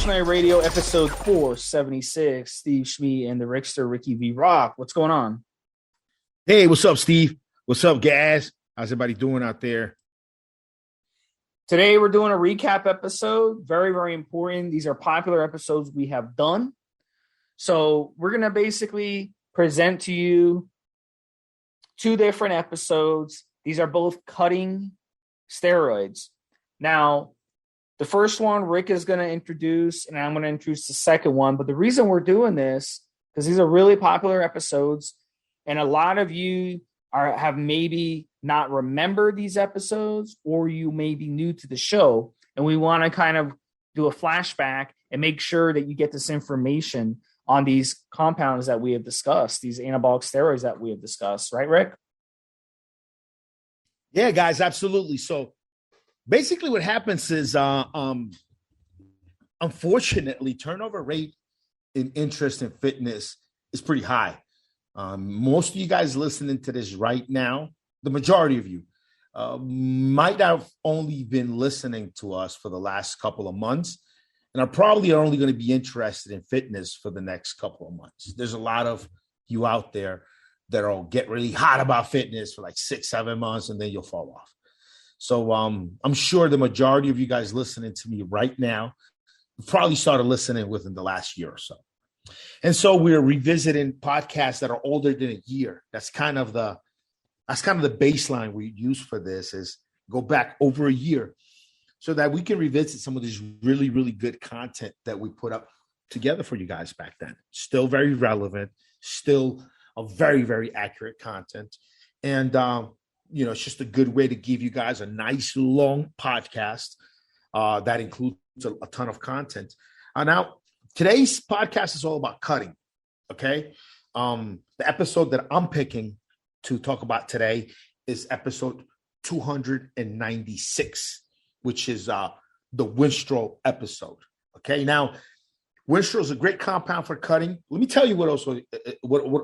Evolutionary Radio, episode 476. Stevesmi and the Rickster, Ricky V. Rock. What's going on? Hey, what's up, Steve? What's up, Gaz? How's everybody doing out there? Today, we're doing a recap episode. Very, very important. These are popular episodes we have done. So we're going to basically present to you two different episodes. These are both cutting steroids. Now, the first one, Rick is going to introduce, and I'm going to introduce the second one. But the reason we're doing this, because these are really popular episodes, and a lot of you have maybe not remembered these episodes, or you may be new to the show, and we want to kind of do a flashback and make sure that you get this information on these compounds that we have discussed, these anabolic steroids that we have discussed. Right, Rick? Yeah, guys, absolutely. So basically what happens is, unfortunately, turnover rate in interest in fitness is pretty high. Most of you guys listening to this right now, the majority of you, might have only been listening to us for the last couple of months, and are probably only going to be interested in fitness for the next couple of months. There's a lot of you out there that'll get really hot about fitness for like 6-7 months, and then you'll fall off. So I'm sure the majority of you guys listening to me right now probably started listening within the last year or so. And so we're revisiting podcasts that are older than a year. That's kind of the baseline we use for this, is go back over a year so that we can revisit some of this really, really good content that we put up together for you guys back then. Still very relevant, still a very, very accurate content. And, it's just a good way to give you guys a nice long podcast that includes a ton of content. Now, today's podcast is all about cutting, okay? The episode that I'm picking to talk about today is episode 296, which is the Winstrol episode, okay? Now, Winstrol is a great compound for cutting. Let me tell you what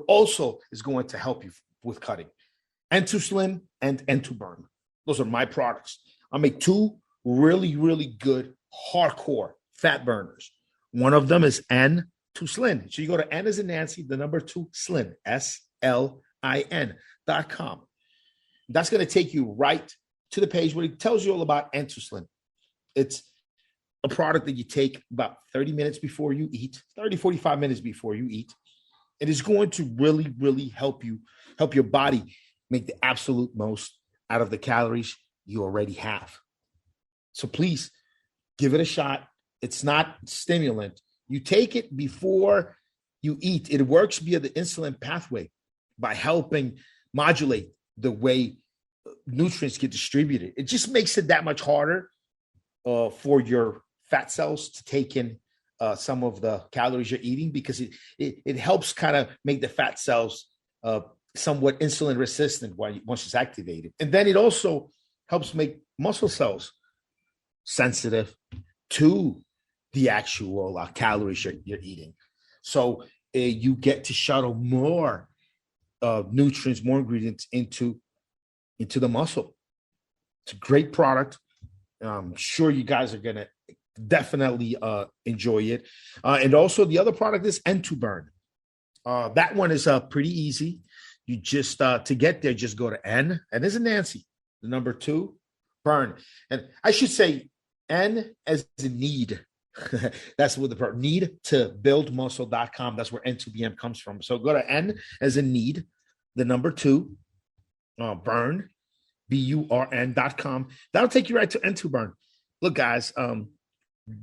also is going to help you with cutting. N2Slim and N2Burn. Those are my products. I make two really, really good hardcore fat burners. One of them is N2Slim. So you go to N as in Nancy, the number 2 Slim, SLIN.com. That's going to take you right to the page where it tells you all about N2Slim. It's a product that you take about 30 minutes before you eat, 45 minutes before you eat. It is going to really, really help your body make the absolute most out of the calories you already have. So please give it a shot. It's not stimulant. You take it before you eat. It works via the insulin pathway by helping modulate the way nutrients get distributed. It just makes it that much harder for your fat cells to take in some of the calories you're eating, because it helps kind of make the fat cells somewhat insulin resistant once it's activated. And then it also helps make muscle cells sensitive to the actual calories you're eating. So you get to shuttle more nutrients, more ingredients into the muscle. It's a great product. I'm sure you guys are going to definitely enjoy it. And also the other product is N2Burn. That one is pretty easy. You just, to get there, just go to N, and there's a Nancy, the number 2, burn. And I should say N as in need. That's what the need to build muscle.com. That's where N2BM comes from. So go to N as in need, the number 2, burn, BURN.com. That'll take you right to N2Burn. Look, guys,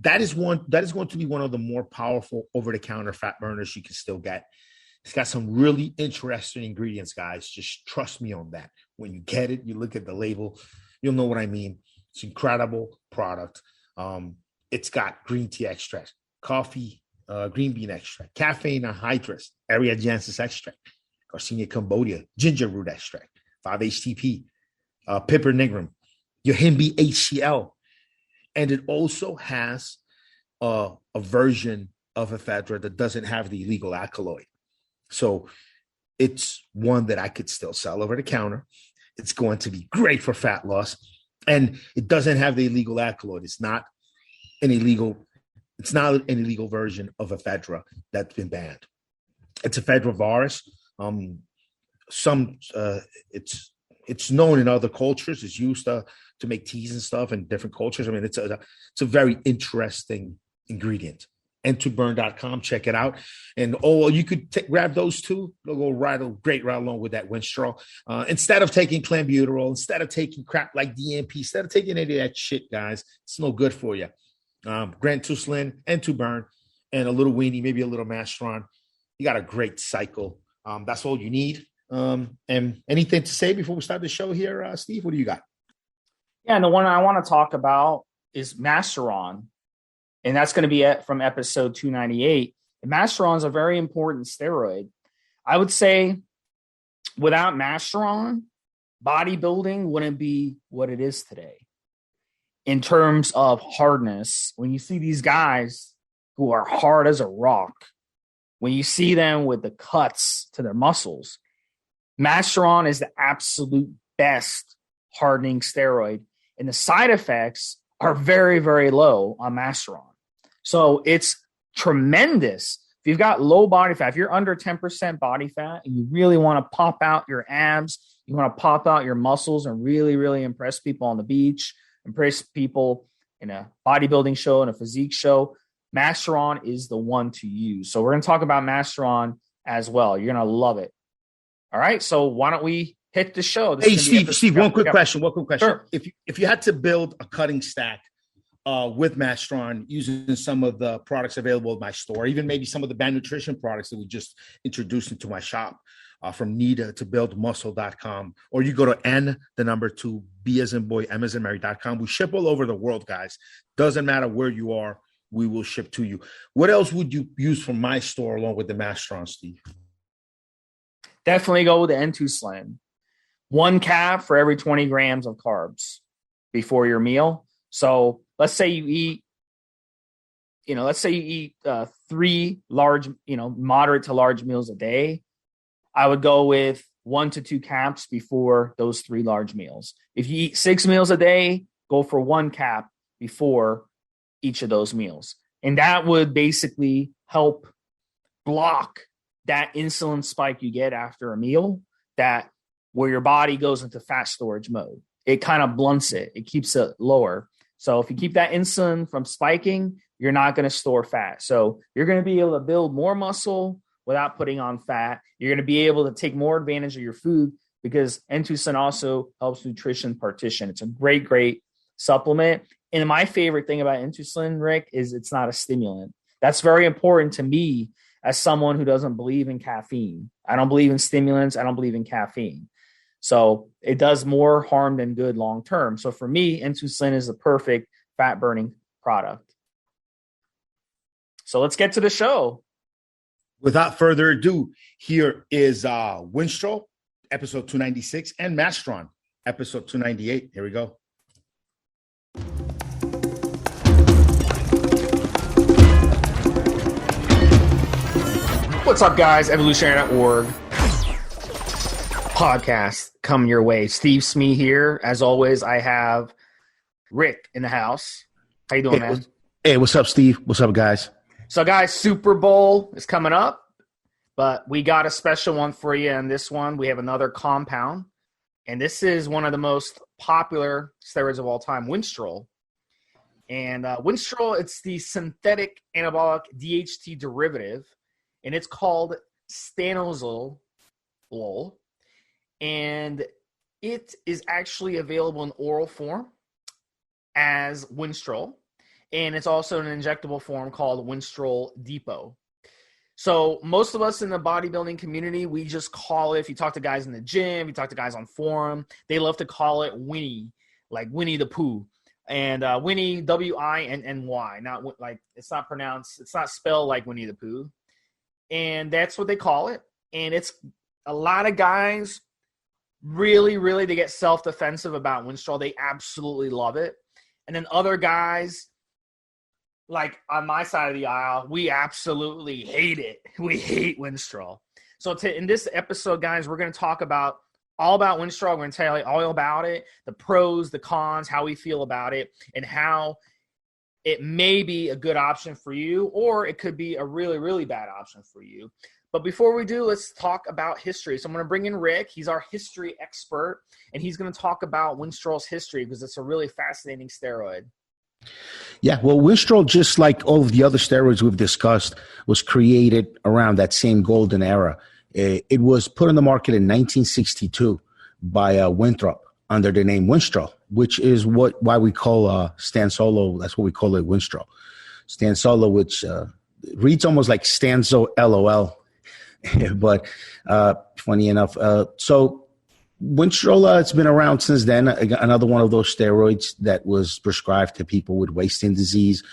that is going to be one of the more powerful over-the-counter fat burners you can still get. It's got some really interesting ingredients, guys. Just trust me on that. When you get it, you look at the label, you'll know what I mean. It's an incredible product. It's got green tea extract, coffee, green bean extract, caffeine anhydrous, Ariagenesis extract, Garcinia cambodia, ginger root extract, 5-HTP, Piper nigrum, Yohimbe HCl. And it also has a version of ephedra that doesn't have the illegal alkaloid. So it's one that I could still sell over the counter. It's going to be great for fat loss. And it doesn't have the illegal alkaloid. It's not an illegal It's not an illegal version of ephedra that's been banned. It's ephedra virus. It's known in other cultures. It's used to make teas and stuff in different cultures. I mean, it's a very interesting ingredient. N2burn.com, check it out. And you could grab those two. They'll go great right along with that Winstrol. Instead of taking clenbuterol, instead of taking crap like DMP, instead of taking any of that shit, guys, it's no good for you. Grantuslin, N2burn, and a little weenie, maybe a little Masteron. You got a great cycle. That's all you need. And anything to say before we start the show here, Steve? What do you got? Yeah, and the one I want to talk about is Masteron. And that's going to be from episode 298. Masteron is a very important steroid. I would say without Masteron, bodybuilding wouldn't be what it is today. In terms of hardness, when you see these guys who are hard as a rock, when you see them with the cuts to their muscles, Masteron is the absolute best hardening steroid. And the side effects are very, very low on Masteron. So it's tremendous. If you've got low body fat, if you're under 10% body fat and you really want to pop out your abs, you want to pop out your muscles and really, really impress people on the beach, impress people in a bodybuilding show, in a physique show, Masteron is the one to use. So we're going to talk about Masteron as well. You're going to love it. All right. So why don't we hit the show? Hey, Steve, one quick question. Sure. If you had to build a cutting stack with Masteron using some of the products available at my store, even maybe some of the banned nutrition products that we just introduced into my shop, from Nita to buildmuscle.com, or you go to B as in boy, M as in Mary.com. We ship all over the world, guys. Doesn't matter where you are, we will ship to you. What else would you use from my store along with the Masteron, Steve? Definitely go with the N2 Slim. 1 cap for every 20 grams of carbs before your meal. So let's say you eat 3 large, moderate to large meals a day. I would go with 1 to 2 caps before those 3 large meals. If you eat 6 meals a day, go for 1 cap before each of those meals. And that would basically help block that insulin spike you get after a meal, that where your body goes into fat storage mode. It kind of blunts it. It keeps it lower. So if you keep that insulin from spiking, you're not going to store fat. So you're going to be able to build more muscle without putting on fat. You're going to be able to take more advantage of your food because N2 also helps nutrition partition. It's a great, great supplement. And my favorite thing about N2, Rick, is it's not a stimulant. That's very important to me as someone who doesn't believe in caffeine. I don't believe in stimulants. I don't believe in caffeine. So it does more harm than good long term. So for me, N2 is the perfect fat burning product. So let's get to the show. Without further ado, here is Winstrol, episode 296, and Masteron, episode 298. Here we go. What's up, guys? Evolutionary.org podcast coming your way. Stevesmi here. As always, I have Rick in the house. How you doing, man? Hey, what's up, Steve? What's up, guys? So, guys, Super Bowl is coming up, but we got a special one for you. And this one, we have another compound. And this is one of the most popular steroids of all time, Winstrol. And Winstrol, it's the synthetic anabolic DHT derivative, and it's called stanozolol. And it is actually available in oral form as Winstrol. And it's also in an injectable form called Winstrol Depot. So most of us in the bodybuilding community, we just call it, if you talk to guys in the gym, you talk to guys on forum, they love to call it Winnie, like Winnie the Pooh. And Winnie, W-I-N-N-Y. Not like, it's not pronounced, it's not spelled like Winnie the Pooh. And that's what they call it. And it's a lot of guys really, really, they get self-defensive about Winstrol. They absolutely love it. And then other guys, like on my side of the aisle, we absolutely hate it. We hate Winstrol. So in this episode, guys, we're going to talk all about Winstrol. We're going to tell you all about it, the pros, the cons, how we feel about it, and how it may be a good option for you, or it could be a really, really bad option for you. But before we do, let's talk about history. So I'm going to bring in Rick. He's our history expert, and he's going to talk about Winstrol's history because it's a really fascinating steroid. Yeah, well, Winstrol, just like all of the other steroids we've discussed, was created around that same golden era. It was put on the market in 1962 by Winthrop under the name Winstrol, which is why we call stanozolol. That's what we call it, Winstrol. Stanozolol, which reads almost like stanzo LOL, but funny enough. So Winstrol, it's been around since then. Another one of those steroids that was prescribed to people with wasting disease,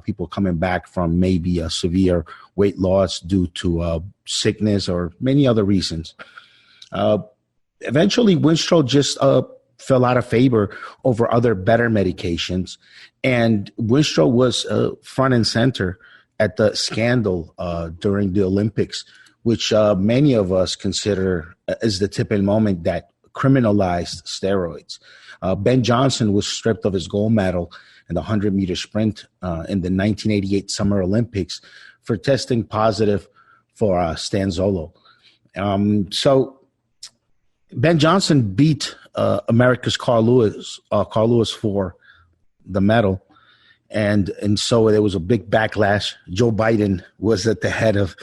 people coming back from maybe a severe weight loss due to sickness or many other reasons. Eventually, Winstrol just fell out of favor over other better medications, and Winstrol was front and center at the scandal during the Olympics, which many of us consider as the tipping moment that criminalized steroids. Ben Johnson was stripped of his gold medal in the 100-meter sprint in the 1988 Summer Olympics for testing positive for stanozolol. So Ben Johnson beat America's Carl Lewis for the medal. And so there was a big backlash. Joe Biden was at the head of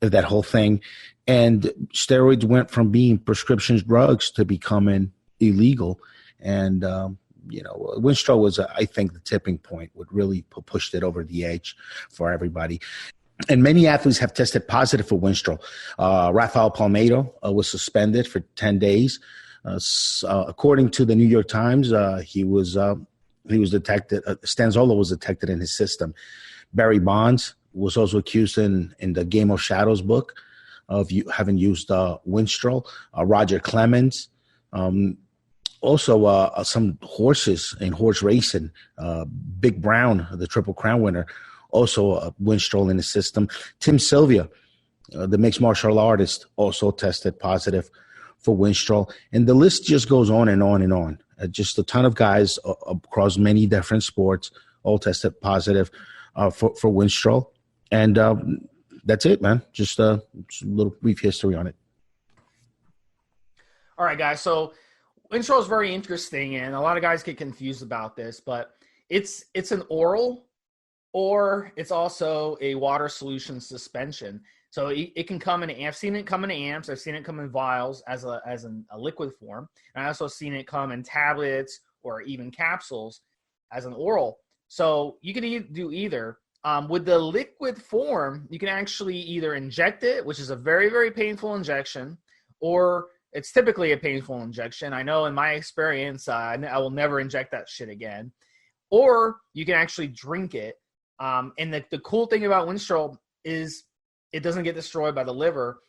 that whole thing. And steroids went from being prescription drugs to becoming illegal. And, Winstrol was, I think, the tipping point, what really pushed it over the edge for everybody. And many athletes have tested positive for Winstrol. Rafael Palmeiro was suspended for 10 days. According to the New York Times, he was detected, stanozolol was detected in his system. Barry Bonds was also accused in the Game of Shadows book of having used Winstrol. Roger Clemens, also some horses in horse racing. Big Brown, the Triple Crown winner, also Winstrol in the system. Tim Sylvia, the mixed martial artist, also tested positive for Winstrol. And the list just goes on and on and on. Just a ton of guys across many different sports all tested positive for Winstrol. And that's it, man. Just a little brief history on it. All right, guys. So Winstrol is very interesting, and a lot of guys get confused about this, but it's an oral, or it's also a water solution suspension. So it can come in. I've seen it come in amps. I've seen it come in vials as a liquid form, and I also seen it come in tablets or even capsules as an oral. So you can do either. With the liquid form, you can actually either inject it, which is a very, very painful injection, or it's typically a painful injection. I know in my experience, I will never inject that shit again. Or you can actually drink it. And the cool thing about Winstrol is it doesn't get destroyed by the liver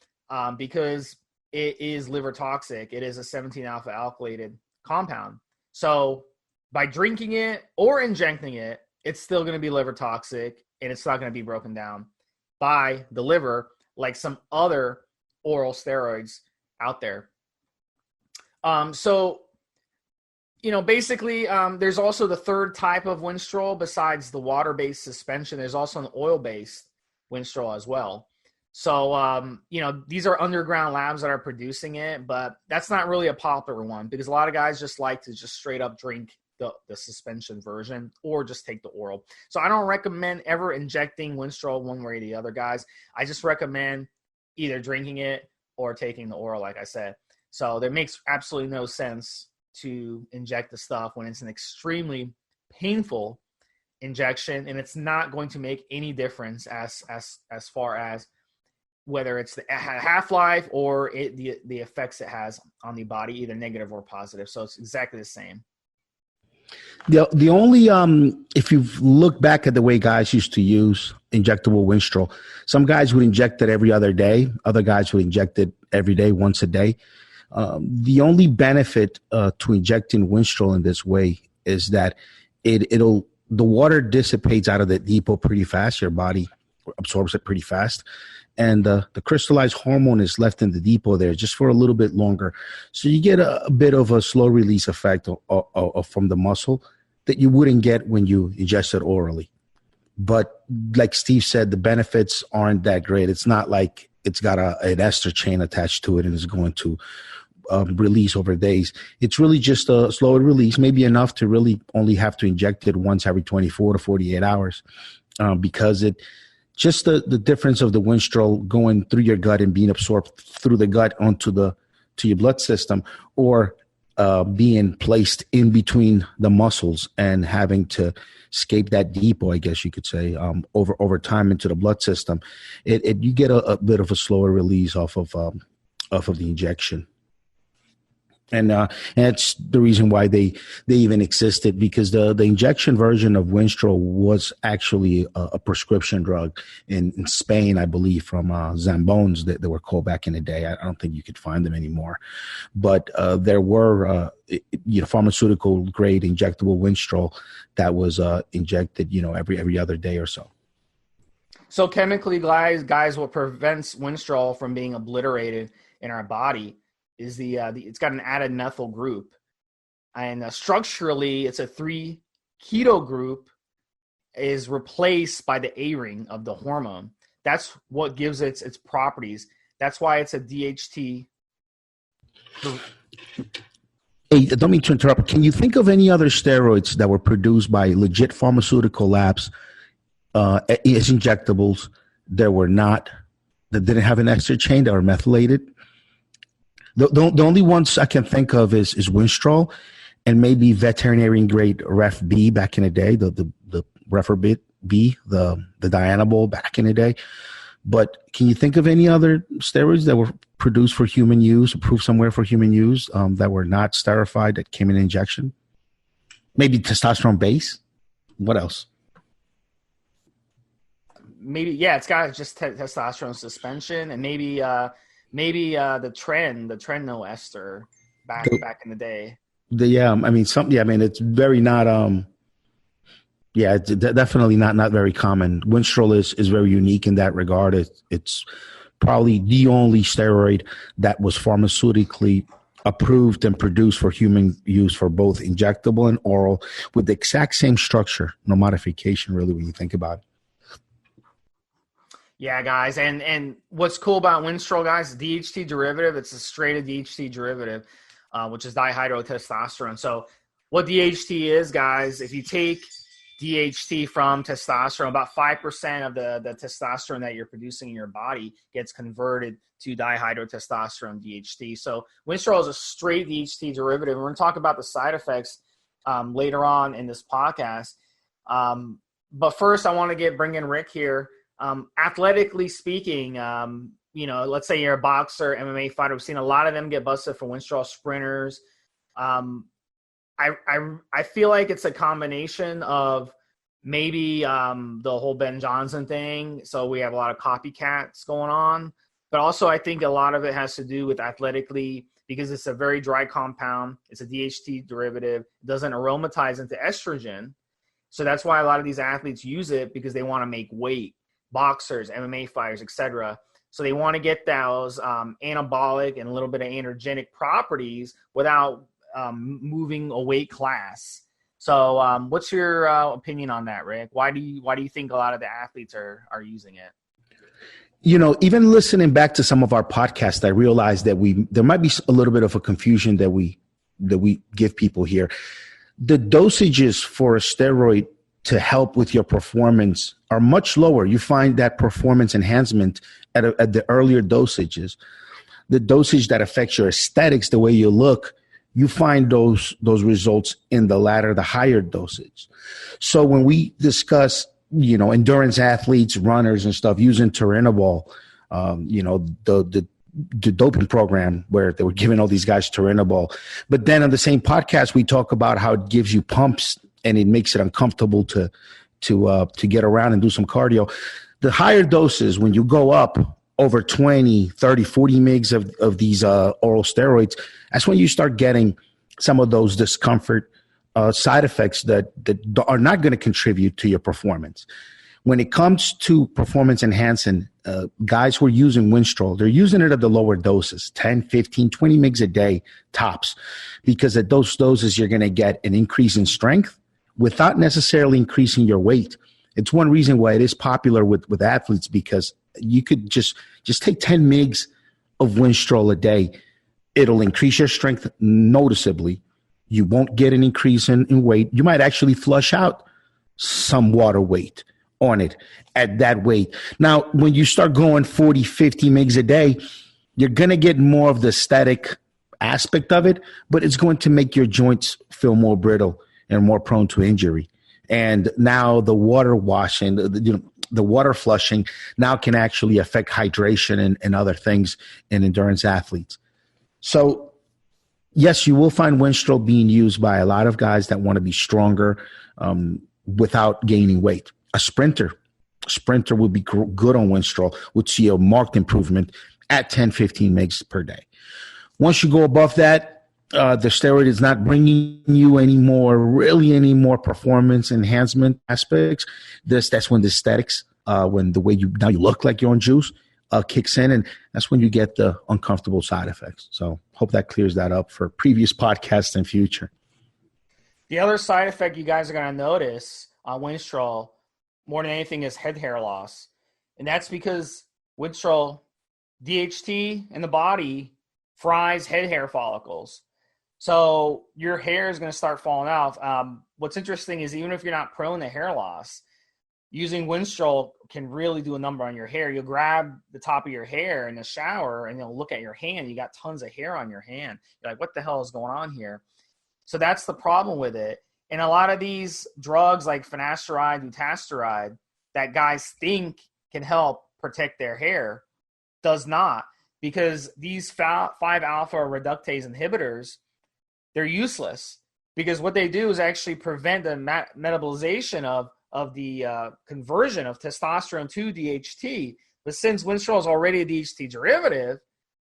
because it is liver toxic. It is a 17-alpha alkylated compound. So by drinking it or injecting it, it's still going to be liver toxic, and it's not going to be broken down by the liver like some other oral steroids out there. Basically, there's also the third type of Winstrol besides the water-based suspension. There's also an oil-based Winstrol as well. So, these are underground labs that are producing it, but that's not really a popular one because a lot of guys just like to just straight up drink the suspension version or just take the oral. So I don't recommend ever injecting Winstrol one way or the other, guys. I just recommend either drinking it or taking the oral, like I said. So there makes absolutely no sense to inject the stuff when it's an extremely painful injection, and it's not going to make any difference as far as whether it's the half-life or the effects it has on the body, either negative or positive. So it's exactly the same. The only if you look back at the way guys used to use injectable Winstrol, some guys would inject it every other day. Other guys would inject it every day, once a day. The only benefit to injecting Winstrol in this way is that the water dissipates out of the depot pretty fast. Your body absorbs it pretty fast. And the crystallized hormone is left in the depot there just for a little bit longer. So you get a bit of a slow release effect from the muscle. that you wouldn't get when you ingest it orally. But like Steve said, the benefits aren't that great. It's not like it's got an ester chain attached to it and is going to release over days. It's really just a slower release, maybe enough to really only have to inject it once every 24 to 48 hours because it just the difference of the Winstrol going through your gut and being absorbed through the gut to your blood system, or being placed in between the muscles and having to escape that depot, I guess you could say, over time into the blood system. You get a bit of a slower release off of the injection. And that's the reason why they even existed, because the injection version of Winstrol was actually a prescription drug in Spain, I believe, from Zambones that were called back in the day. I don't think you could find them anymore. But there were pharmaceutical grade injectable Winstrol that was injected every other day or so. So chemically, guys, what prevents Winstrol from being obliterated in our body is it's got an added methyl group, and structurally it's a 3-keto group is replaced by the A ring of the hormone. That's what gives its properties. That's why it's a DHT. Hey, don't mean to interrupt. Can you think of any other steroids that were produced by legit pharmaceutical labs as injectables that didn't have an ester chain, that were methylated? The only ones I can think of is Winstrol and maybe veterinarian grade Ref B back in the day, the Refer B, the Dianabol back in the day. But can you think of any other steroids that were produced for human use, approved somewhere for human use, that were not sterified, that came in injection? Maybe testosterone base? What else? Maybe, yeah, it's got just testosterone suspension, and maybe the Trenno ester back in the day. It's very not. It's definitely not very common. Winstrol is very unique in that regard. It's probably the only steroid that was pharmaceutically approved and produced for human use for both injectable and oral, with the exact same structure, no modification really when you think about it. Yeah, guys, and what's cool about Winstrol, guys, DHT derivative, it's a straight DHT derivative, which is dihydrotestosterone. So what DHT is, guys, if you take DHT from testosterone, about 5% of the testosterone that you're producing in your body gets converted to dihydrotestosterone, DHT. So Winstrol is a straight DHT derivative. We're going to talk about the side effects later on in this podcast. But first, I want to bring in Rick here. Athletically speaking, let's say you're a boxer, MMA fighter. We've seen a lot of them get busted for Winstrol, sprinters. I feel like it's a combination of maybe the whole Ben Johnson thing. So we have a lot of copycats going on, but also I think a lot of it has to do with athletically, because it's a very dry compound. It's a DHT derivative. It doesn't aromatize into estrogen. So that's why a lot of these athletes use it, because they want to make weight. Boxers, MMA fighters, etc. So they want to get those anabolic and a little bit of androgenic properties without moving a weight class. So what's your opinion on that, Rick? Why do you think a lot of the athletes are using it? Even listening back to some of our podcasts, I realized that there might be a little bit of a confusion that we give people here. The dosages for a steroid to help with your performance are much lower. You find that performance enhancement at the earlier dosages. The dosage that affects your aesthetics, the way you look, you find those results in the latter, the higher dosage. So when we discuss, endurance athletes, runners and stuff using Turinabol, the doping program where they were giving all these guys Turinabol. But then on the same podcast, we talk about how it gives you pumps and it makes it uncomfortable to get around and do some cardio. The higher doses, when you go up over 20, 30, 40 mgs of these oral steroids, that's when you start getting some of those discomfort side effects that are not going to contribute to your performance. When it comes to performance enhancing, guys who are using Winstrol, they're using it at the lower doses, 10, 15, 20 mgs a day tops, because at those doses, you're going to get an increase in strength without necessarily increasing your weight. It's one reason why it is popular with athletes, because you could just take 10 mgs of Winstrol a day. It'll increase your strength noticeably. You won't get an increase in weight. You might actually flush out some water weight on it at that weight. Now, when you start going 40, 50 mgs a day, you're going to get more of the static aspect of it, but it's going to make your joints feel more brittle and more prone to injury. And now the water washing, the water flushing now can actually affect hydration and other things in endurance athletes. So yes, you will find Winstrol being used by a lot of guys that want to be stronger without gaining weight. A sprinter would be good on Winstrol, would see a marked improvement at 10, 15 mgs per day. Once you go above that, the steroid is not bringing you any more performance enhancement aspects. That's when the aesthetics, when the way you look like you're on juice, kicks in, and that's when you get the uncomfortable side effects. So hope that clears that up for previous podcasts and future. The other side effect you guys are going to notice on Winstrol more than anything is head hair loss. And that's because Winstrol, DHT in the body fries head hair follicles. So your hair is going to start falling off. What's interesting is even if you're not prone to hair loss, using Winstrol can really do a number on your hair. You'll grab the top of your hair in the shower and you'll look at your hand. You got tons of hair on your hand. You're like, what the hell is going on here? So that's the problem with it. And a lot of these drugs like finasteride, dutasteride, that guys think can help protect their hair, does not, because these 5-alpha reductase inhibitors, they're useless, because what they do is actually prevent the metabolization of the conversion of testosterone to DHT. But since Winstrol is already a DHT derivative,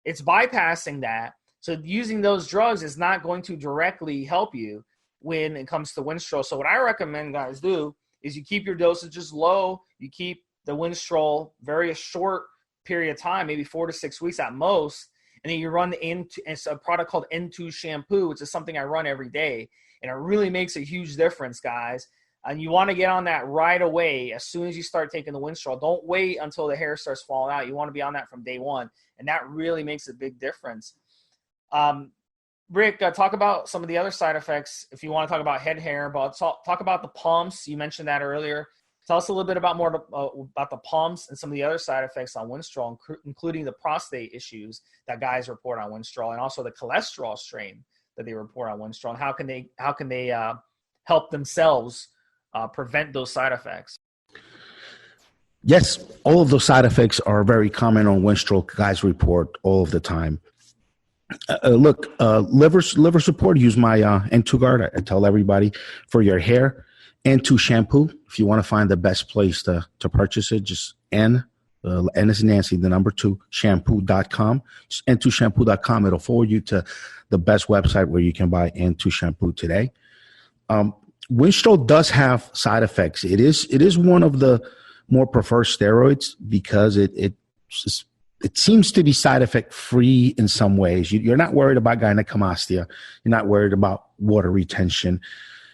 it's bypassing that. So using those drugs is not going to directly help you when it comes to Winstrol. So what I recommend guys do is you keep your dosages low. You keep the Winstrol very short period of time, maybe 4 to 6 weeks at most. And then you run it's a product called N2 shampoo, which is something I run every day. And it really makes a huge difference, guys. And you want to get on that right away as soon as you start taking the Winstrol. Don't wait until the hair starts falling out. You want to be on that from day one. And that really makes a big difference. Rick, talk about some of the other side effects if you want to talk about head hair, but talk about the pumps. You mentioned that earlier. Tell us a little bit about the pumps and some of the other side effects on Winstrol, including the prostate issues that guys report on Winstrol, and also the cholesterol strain that they report on Winstrol. And how can they help themselves prevent those side effects? Yes, all of those side effects are very common on Winstrol. Guys report all of the time. Liver support, use my N2 guard. I tell everybody, for your hair, N2 shampoo. If you want to find the best place to purchase it, just N is Nancy, the number 2, shampoo.com. Just N2shampoo.com. It'll forward you to the best website where you can buy N2 shampoo today. Winstrol does have side effects. It is one of the more preferred steroids because it seems to be side effect free in some ways. You're not worried about gynecomastia. You're not worried about water retention.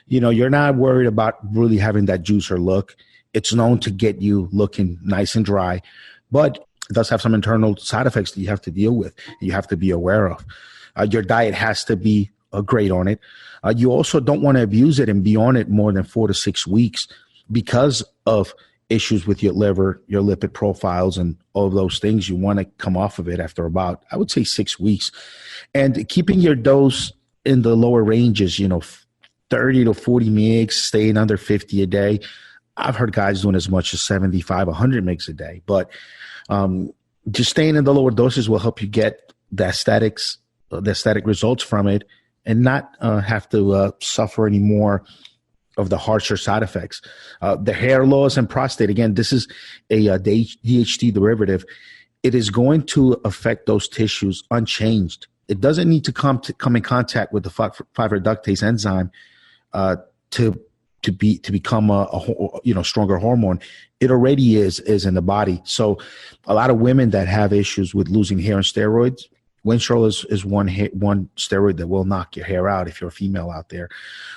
You're not worried about really having that juicer look. It's known to get you looking nice and dry, but it does have some internal side effects that you have to deal with. You have to be aware of. Your diet has to be great on it. You also don't want to abuse it and be on it more than 4 to 6 weeks because of issues with your liver, your lipid profiles, and all of those things. You want to come off of it after about, I would say, 6 weeks. And keeping your dose in the lower ranges, 30 to 40 mgs, staying under 50 a day. I've heard guys doing as much as 75, 100 mgs a day. But just staying in the lower doses will help you get the aesthetic results from it and not have to suffer any more of the harsher side effects. The hair loss and prostate, again, this is a DHT derivative. It is going to affect those tissues unchanged. It doesn't need to come in contact with the 5-reductase enzyme to become a stronger hormone. It already is in the body. So a lot of women that have issues with losing hair and steroids Winstrol is one steroid that will knock your hair out if you're a female out there.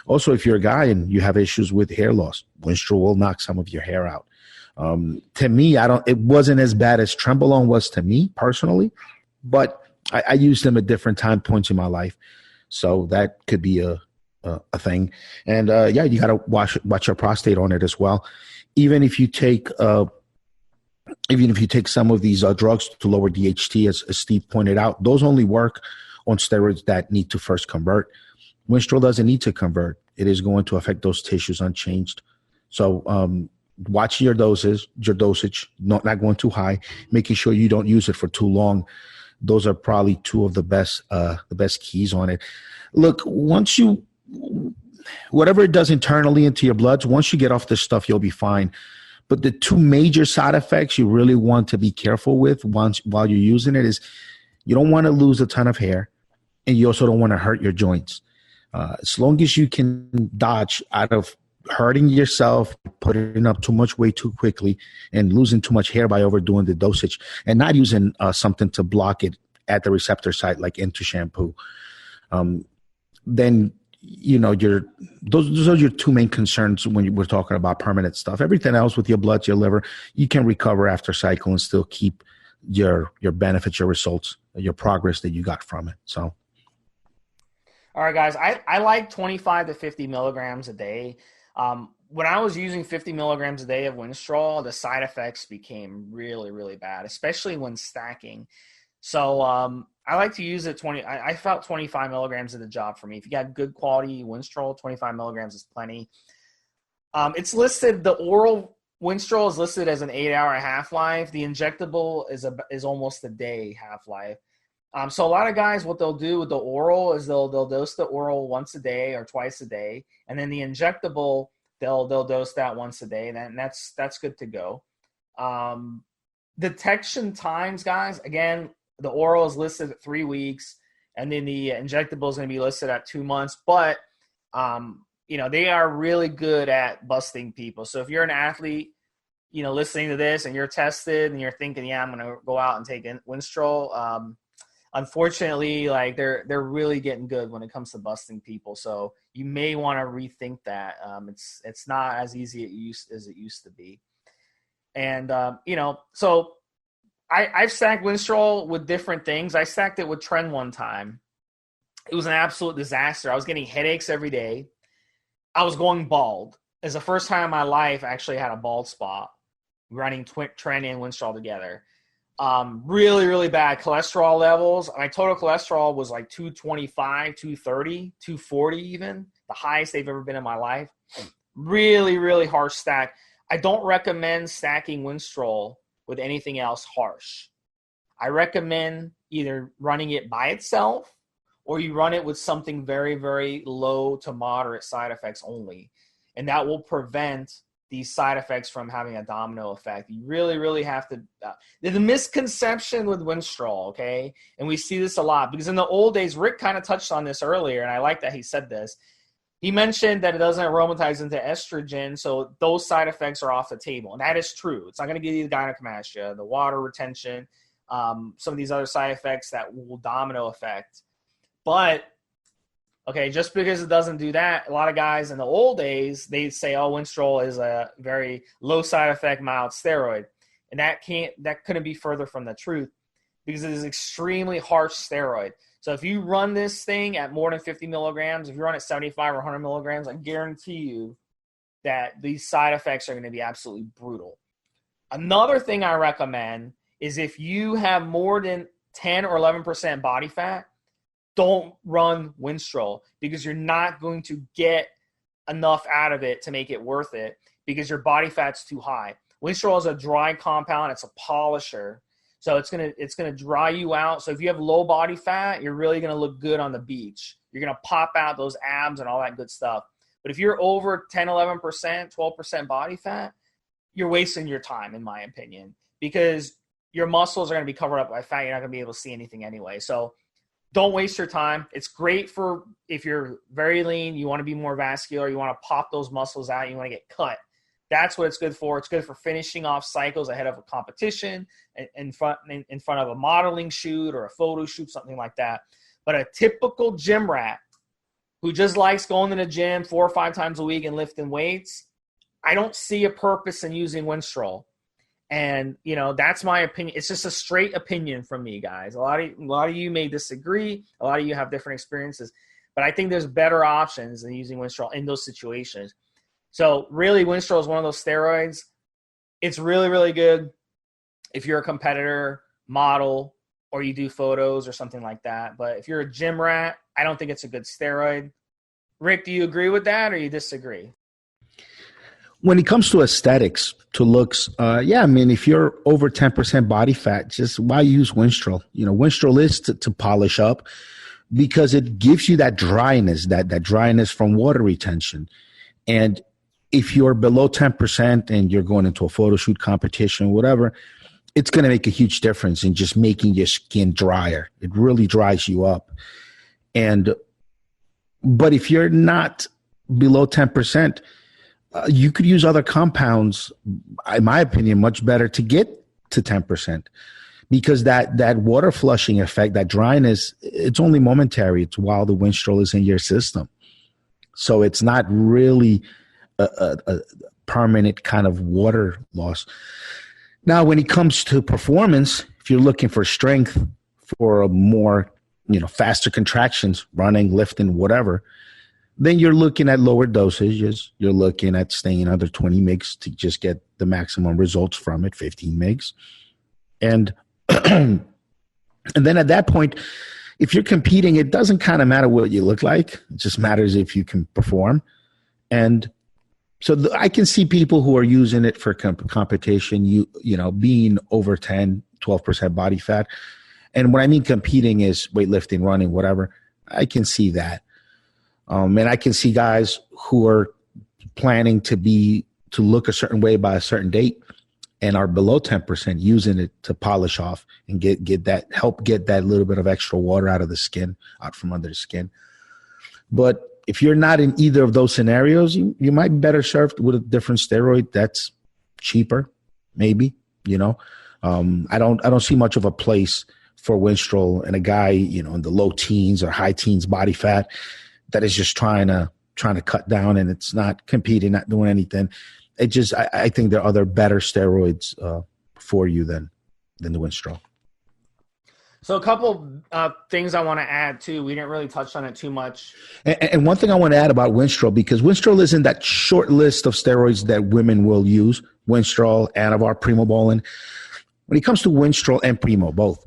Also, if you're a guy and you have issues with hair loss, Winstrol will knock some of your hair out. To me, it wasn't as bad as Trenbolone was to me personally, but I used them at different time points in my life. So that could be a thing. And you got to watch your prostate on it as well. Even if you take some of these drugs to lower DHT, as Steve pointed out, those only work on steroids that need to first convert. Winstrol doesn't need to convert. It is going to affect those tissues unchanged. So watching your dosage, not going too high, making sure you don't use it for too long. Those are probably two of the best keys on it. Look, whatever it does internally into your bloods, once you get off this stuff, you'll be fine. But the two major side effects you really want to be careful with while you're using it is you don't want to lose a ton of hair, and you also don't want to hurt your joints. As long as you can dodge out of hurting yourself, putting up too much weight too quickly, and losing too much hair by overdoing the dosage, and not using something to block it at the receptor site like into shampoo, then those are your two main concerns when we're talking about permanent stuff. Everything else with your blood, your liver, you can recover after cycle and still keep your benefits, your results, your progress that you got from it. So, all right, guys, I like 25 to 50 milligrams a day. When I was using 50 milligrams a day of Winstrol, the side effects became really, really bad, especially when stacking. So I like to use it 20. I felt 25 milligrams did the job for me. If you got good quality Winstrol, 25 milligrams is plenty. It's listed, the oral Winstrol is listed as an 8-hour half-life. The injectable is almost a day half-life. So a lot of guys, what they'll do with the oral is they'll dose the oral once a day or twice a day, and then the injectable they'll dose that once a day, and that's good to go. Detection times, guys. Again, the oral is listed at 3 weeks, and then the injectable is going to be listed at 2 months. But they are really good at busting people. So if you're an athlete, listening to this and you're tested and you're thinking, yeah, I'm going to go out and take Winstrol. Unfortunately, like they're really getting good when it comes to busting people. So you may want to rethink that. It's not as easy as it used to be. And, so I've stacked Winstrol with different things. I stacked it with Tren one time. It was an absolute disaster. I was getting headaches every day. I was going bald. It's the first time in my life I actually had a bald spot running Tren and Winstrol together. Really, really bad cholesterol levels. My total cholesterol was like 225, 230, 240 even. The highest they've ever been in my life. Really, really harsh stack. I don't recommend stacking Winstrol with anything else harsh. I recommend either running it by itself or you run it with something very, very low to moderate side effects only. And that will prevent these side effects from having a domino effect. You really, really have to the misconception with Winstrol, okay? And we see this a lot because in the old days, Rick kind of touched on this earlier, and I like that he said this. He mentioned that it doesn't aromatize into estrogen, so those side effects are off the table. And that is true. It's not going to give you the gynecomastia, the water retention, some of these other side effects that will domino effect. But, okay, just because it doesn't do that, a lot of guys in the old days, they say, oh, Winstrol is a very low side effect, mild steroid. And that couldn't be further from the truth because it is extremely harsh steroid. So if you run this thing at more than 50 milligrams, if you run at 75 or 100 milligrams, I guarantee you that these side effects are going to be absolutely brutal. Another thing I recommend is if you have more than 10 or 11% body fat, don't run Winstrol because you're not going to get enough out of it to make it worth it because your body fat's too high. Winstrol is a dry compound. It's a polisher. So it's gonna dry you out. So if you have low body fat, you're really gonna look good on the beach. You're gonna pop out those abs and all that good stuff. But if you're over 10, 11%, 12% body fat, you're wasting your time, in my opinion, because your muscles are gonna be covered up by fat. You're not gonna be able to see anything anyway. So don't waste your time. It's great for if you're very lean, you want to be more vascular, you want to pop those muscles out, you want to get cut. That's what it's good for. It's good for finishing off cycles ahead of a competition, in front of a modeling shoot or a photo shoot, something like that. But a typical gym rat who just likes going to the gym 4 or 5 times a week and lifting weights, I don't see a purpose in using Winstrol. And, that's my opinion. It's just a straight opinion from me, guys. A lot of you may disagree. A lot of you have different experiences. But I think there's better options than using Winstrol in those situations. So really, Winstrol is one of those steroids. It's really, really good if you're a competitor, model, or you do photos or something like that. But if you're a gym rat, I don't think it's a good steroid. Rick, do you agree with that or you disagree? When it comes to aesthetics, to looks, if you're over 10% body fat, just why use Winstrol? Winstrol is to polish up because it gives you that dryness, that dryness from water retention. And if you're below 10% and you're going into a photo shoot competition, whatever, it's going to make a huge difference in just making your skin drier. It really dries you up. But if you're not below 10%, you could use other compounds, in my opinion, much better to get to 10%, because that water flushing effect, that dryness, it's only momentary. It's while the Winstrol is in your system. So it's not really a permanent kind of water loss. Now, when it comes to performance, if you're looking for strength, for a more, faster contractions, running, lifting, whatever, then you're looking at lower dosages. You're looking at staying under 20 mgs to just get the maximum results from it, 15 mgs. And and then at that point, if you're competing, it doesn't kind of matter what you look like. It just matters if you can perform. And so I can see people who are using it for competition, being over 10, 12% body fat. And what I mean competing is weightlifting, running, whatever. I can see that. And I can see guys who are planning to look a certain way by a certain date and are below 10% using it to polish off and help get that little bit of extra water out of the skin, out from under the skin. But if you're not in either of those scenarios, you might be better served with a different steroid that's cheaper, maybe. I don't see much of a place for Winstrol and a guy, in the low teens or high teens body fat that is just trying to cut down, and it's not competing, not doing anything. I think there are other better steroids for you than the Winstrol. So a couple things I want to add too. We didn't really touch on it too much. And one thing I want to add about Winstrol, because Winstrol is in that short list of steroids that women will use: Winstrol, Anavar, Primobolan. When it comes to Winstrol and Primo, both,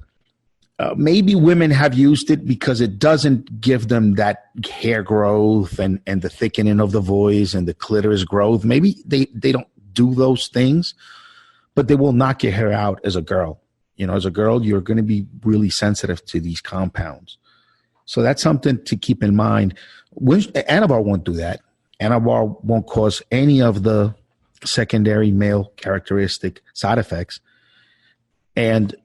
maybe women have used it because it doesn't give them that hair growth and the thickening of the voice and the clitoris growth. Maybe they don't do those things, but they will knock your hair out as a girl. As a girl, you're going to be really sensitive to these compounds. So that's something to keep in mind. Anavar won't do that. Anavar won't cause any of the secondary male characteristic side effects. And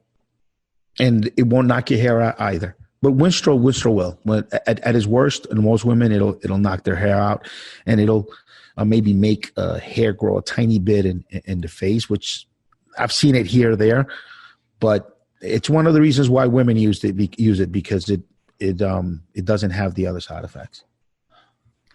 it won't knock your hair out either. But Winstrol will. At its worst, in most women, it'll knock their hair out, and it'll maybe make hair grow a tiny bit in the face, which I've seen it here or there. But it's one of the reasons why women use it because it doesn't have the other side effects.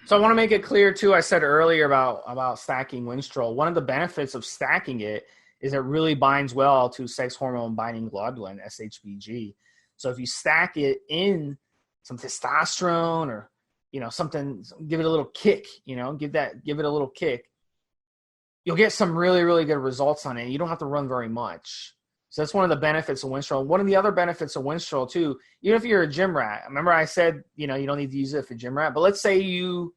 So I want to make it clear too. I said earlier about stacking Winstrol. One of the benefits of stacking it is it really binds well to sex hormone binding globulin, SHBG. So if you stack it in some testosterone or something, give it a little kick. Give it a little kick. You'll get some really, really good results on it. You don't have to run very much. So that's one of the benefits of Winstrol. One of the other benefits of Winstrol too, even if you're a gym rat, remember I said, you don't need to use it for gym rat, but let's say you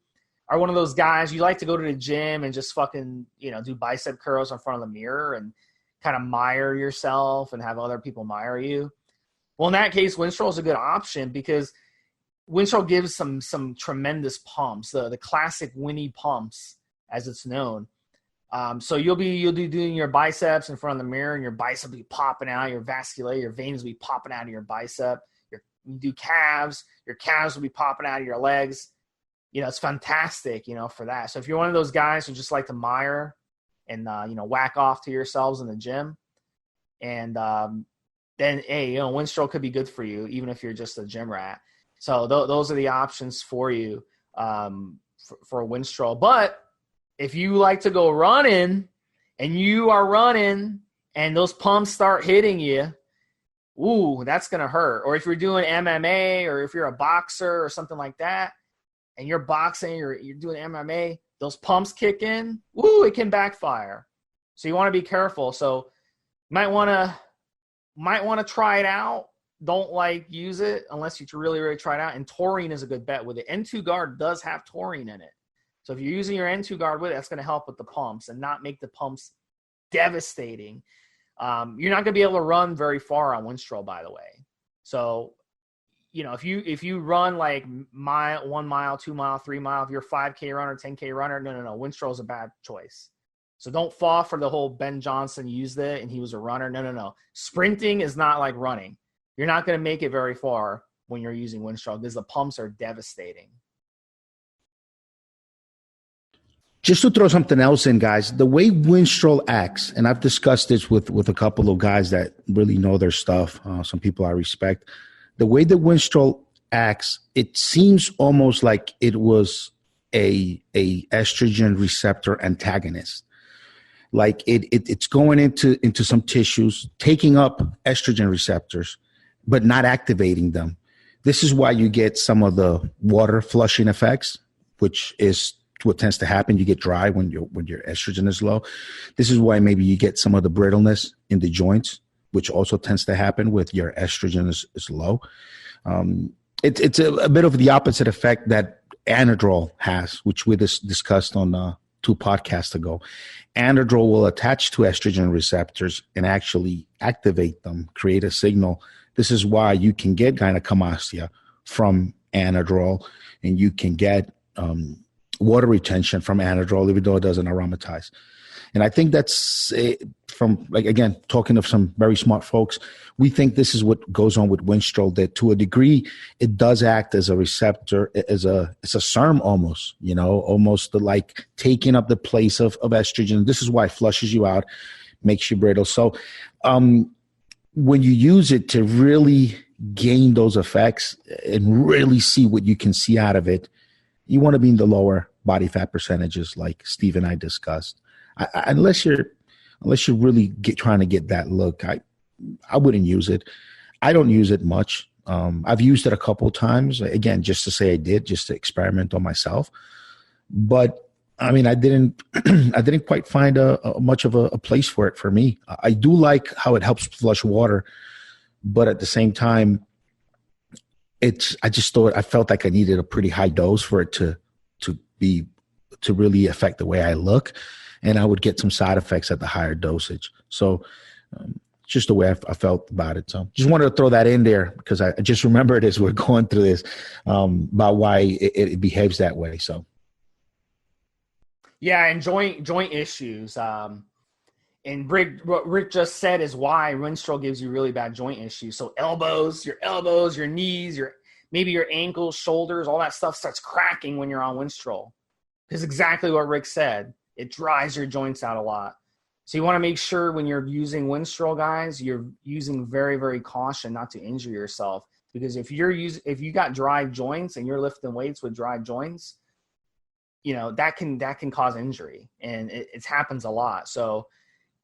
are one of those guys, you like to go to the gym and just fucking, do bicep curls in front of the mirror and kind of mire yourself and have other people mire you. Well, in that case, Winstrol is a good option because Winstrol gives some tremendous pumps, the classic Winnie pumps, as it's known. So you'll be doing your biceps in front of the mirror, and your bicep will be popping out, your veins will be popping out of your bicep. You do calves, your calves will be popping out of your legs. It's fantastic, for that. So if you're one of those guys who just like to mire and whack off to yourselves in the gym. And then, hey, Winstrol could be good for you, even if you're just a gym rat. So those are the options for you for Winstrol. But if you like to go running and you are running and those pumps start hitting you, ooh, that's going to hurt. Or if you're doing MMA, or if you're a boxer or something like that, and you're boxing, you're doing MMA, those pumps kick in, ooh, it can backfire. So you want to be careful. So you might want to try it out. Don't use it unless you really, really try it out. And taurine is a good bet with it. N2 guard does have taurine in it. So if you're using your N2 guard with it, that's going to help with the pumps and not make the pumps devastating. You're not going to be able to run very far on Winstrol, by the way. So, if you run 1 mile, 2 mile, 3 mile, if you're a 5K runner, 10K runner, no. Winstrol is a bad choice. So don't fall for the whole Ben Johnson used it and he was a runner. No. Sprinting is not like running. You're not going to make it very far when you're using Winstrol because the pumps are devastating. Just to throw something else in, guys, the way Winstrol acts, and I've discussed this with a couple of guys that really know their stuff, some people I respect, the way that Winstrol acts, it seems almost like it was a estrogen receptor antagonist. Like it's going into some tissues, taking up estrogen receptors, but not activating them. This is why you get some of the water flushing effects, which is what tends to happen. You get dry when your estrogen is low. This is why maybe you get some of the brittleness in the joints, which also tends to happen with your estrogen is low. It's a bit of the opposite effect that Anadrol has, which we discussed on 2 podcasts ago. Anadrol will attach to estrogen receptors and actually activate them, create a signal. This is why you can get gynecomastia from Anadrol, and you can get water retention from Anadrol, even though it doesn't aromatize. And I think that's from, again, talking of some very smart folks, we think this is what goes on with Winstrol, that to a degree, it does act as a receptor, it's a SERM almost, almost like taking up the place of estrogen. This is why it flushes you out, makes you brittle. So when you use it to really gain those effects and really see what you can see out of it, you want to be in the lower body fat percentages like Steve and I discussed. Unless you're really trying to get that look, I wouldn't use it. I don't use it much. I've used it a couple of times, again, just to say I did, just to experiment on myself. But I mean, I didn't quite find much of a place for it for me. I do like how it helps flush water, but at the same time, I felt like I needed a pretty high dose for it to really affect the way I look. And I would get some side effects at the higher dosage. So just the way I felt about it. So just wanted to throw that in there because I just remembered as we're going through this about why it behaves that way. So. Yeah, and joint issues. And what Rick just said is why Winstrol gives you really bad joint issues. So your knees, maybe your ankles, shoulders, all that stuff starts cracking when you're on Winstrol. It's exactly what Rick said. It dries your joints out a lot. So you want to make sure when you're using Winstrol, guys, you're using very, very caution not to injure yourself. Because if you got dry joints and you're lifting weights with dry joints, that can cause injury, and it happens a lot. So,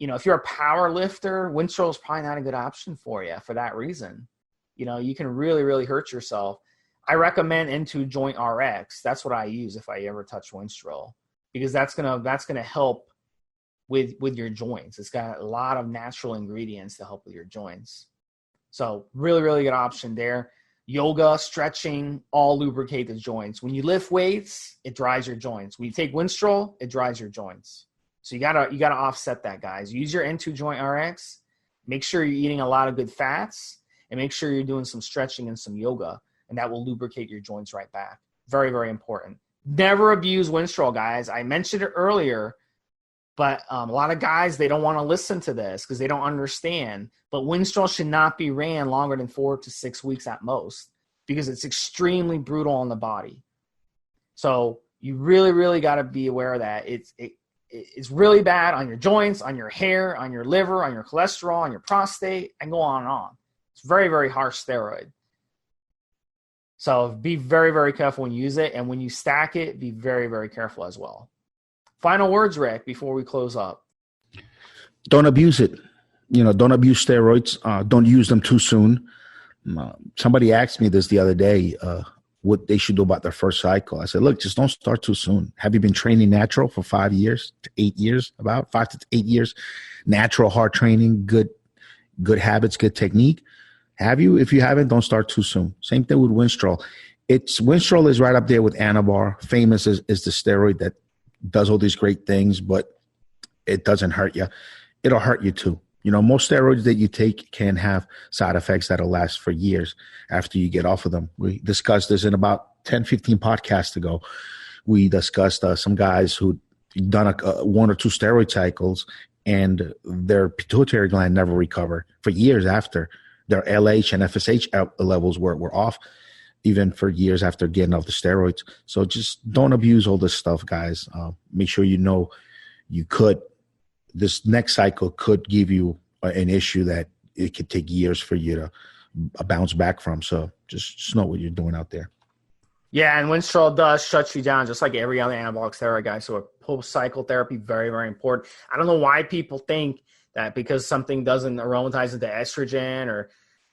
if you're a power lifter, Winstrol is probably not a good option for you for that reason. You can really, really hurt yourself. I recommend N2 Joint RX. That's what I use if I ever touch Winstrol, because that's gonna help with your joints. It's got a lot of natural ingredients to help with your joints. So really, really good option there. Yoga, stretching, all lubricate the joints. When you lift weights, it dries your joints. When you take Winstrol, it dries your joints. So you gotta offset that, guys. Use your N2 Joint RX. Make sure you're eating a lot of good fats, and make sure you're doing some stretching and some yoga, and that will lubricate your joints right back. Very, very important. Never abuse Winstrol, guys. I mentioned it earlier, but a lot of guys, they don't want to listen to this because they don't understand. But Winstrol should not be ran longer than 4 to 6 weeks at most because it's extremely brutal on the body. So you really, really got to be aware of that. It's really bad on your joints, on your hair, on your liver, on your cholesterol, on your prostate, and go on and on. It's very, very harsh steroid. So be very, very careful when you use it. And when you stack it, be very, very careful as well. Final words, Rick, before we close up. Don't abuse it. Don't abuse steroids. Don't use them too soon. Somebody asked me this the other day, what they should do about their first cycle. I said, look, just don't start too soon. Have you been training natural for 5 years to 8 years, about 5 to 8 years? Natural hard training, good habits, good technique. Have you? If you haven't, don't start too soon. Same thing with Winstrol. Winstrol is right up there with Anabar. Famous is the steroid that does all these great things, but it doesn't hurt you. It'll hurt you too. Most steroids that you take can have side effects that'll last for years after you get off of them. We discussed this in about 10, 15 podcasts ago. We discussed some guys who'd done 1 or 2 steroid cycles and their pituitary gland never recovered for years after. Their LH and FSH levels were off even for years after getting off the steroids. So just don't abuse all this stuff, guys. Make sure this next cycle could give you an issue that it could take years for you to bounce back from. So just know what you're doing out there. Yeah, and Winstrol does shut you down just like every other anabolic steroid, guys. So a post-cycle therapy, very, very important. I don't know why people think that because something doesn't aromatize into estrogen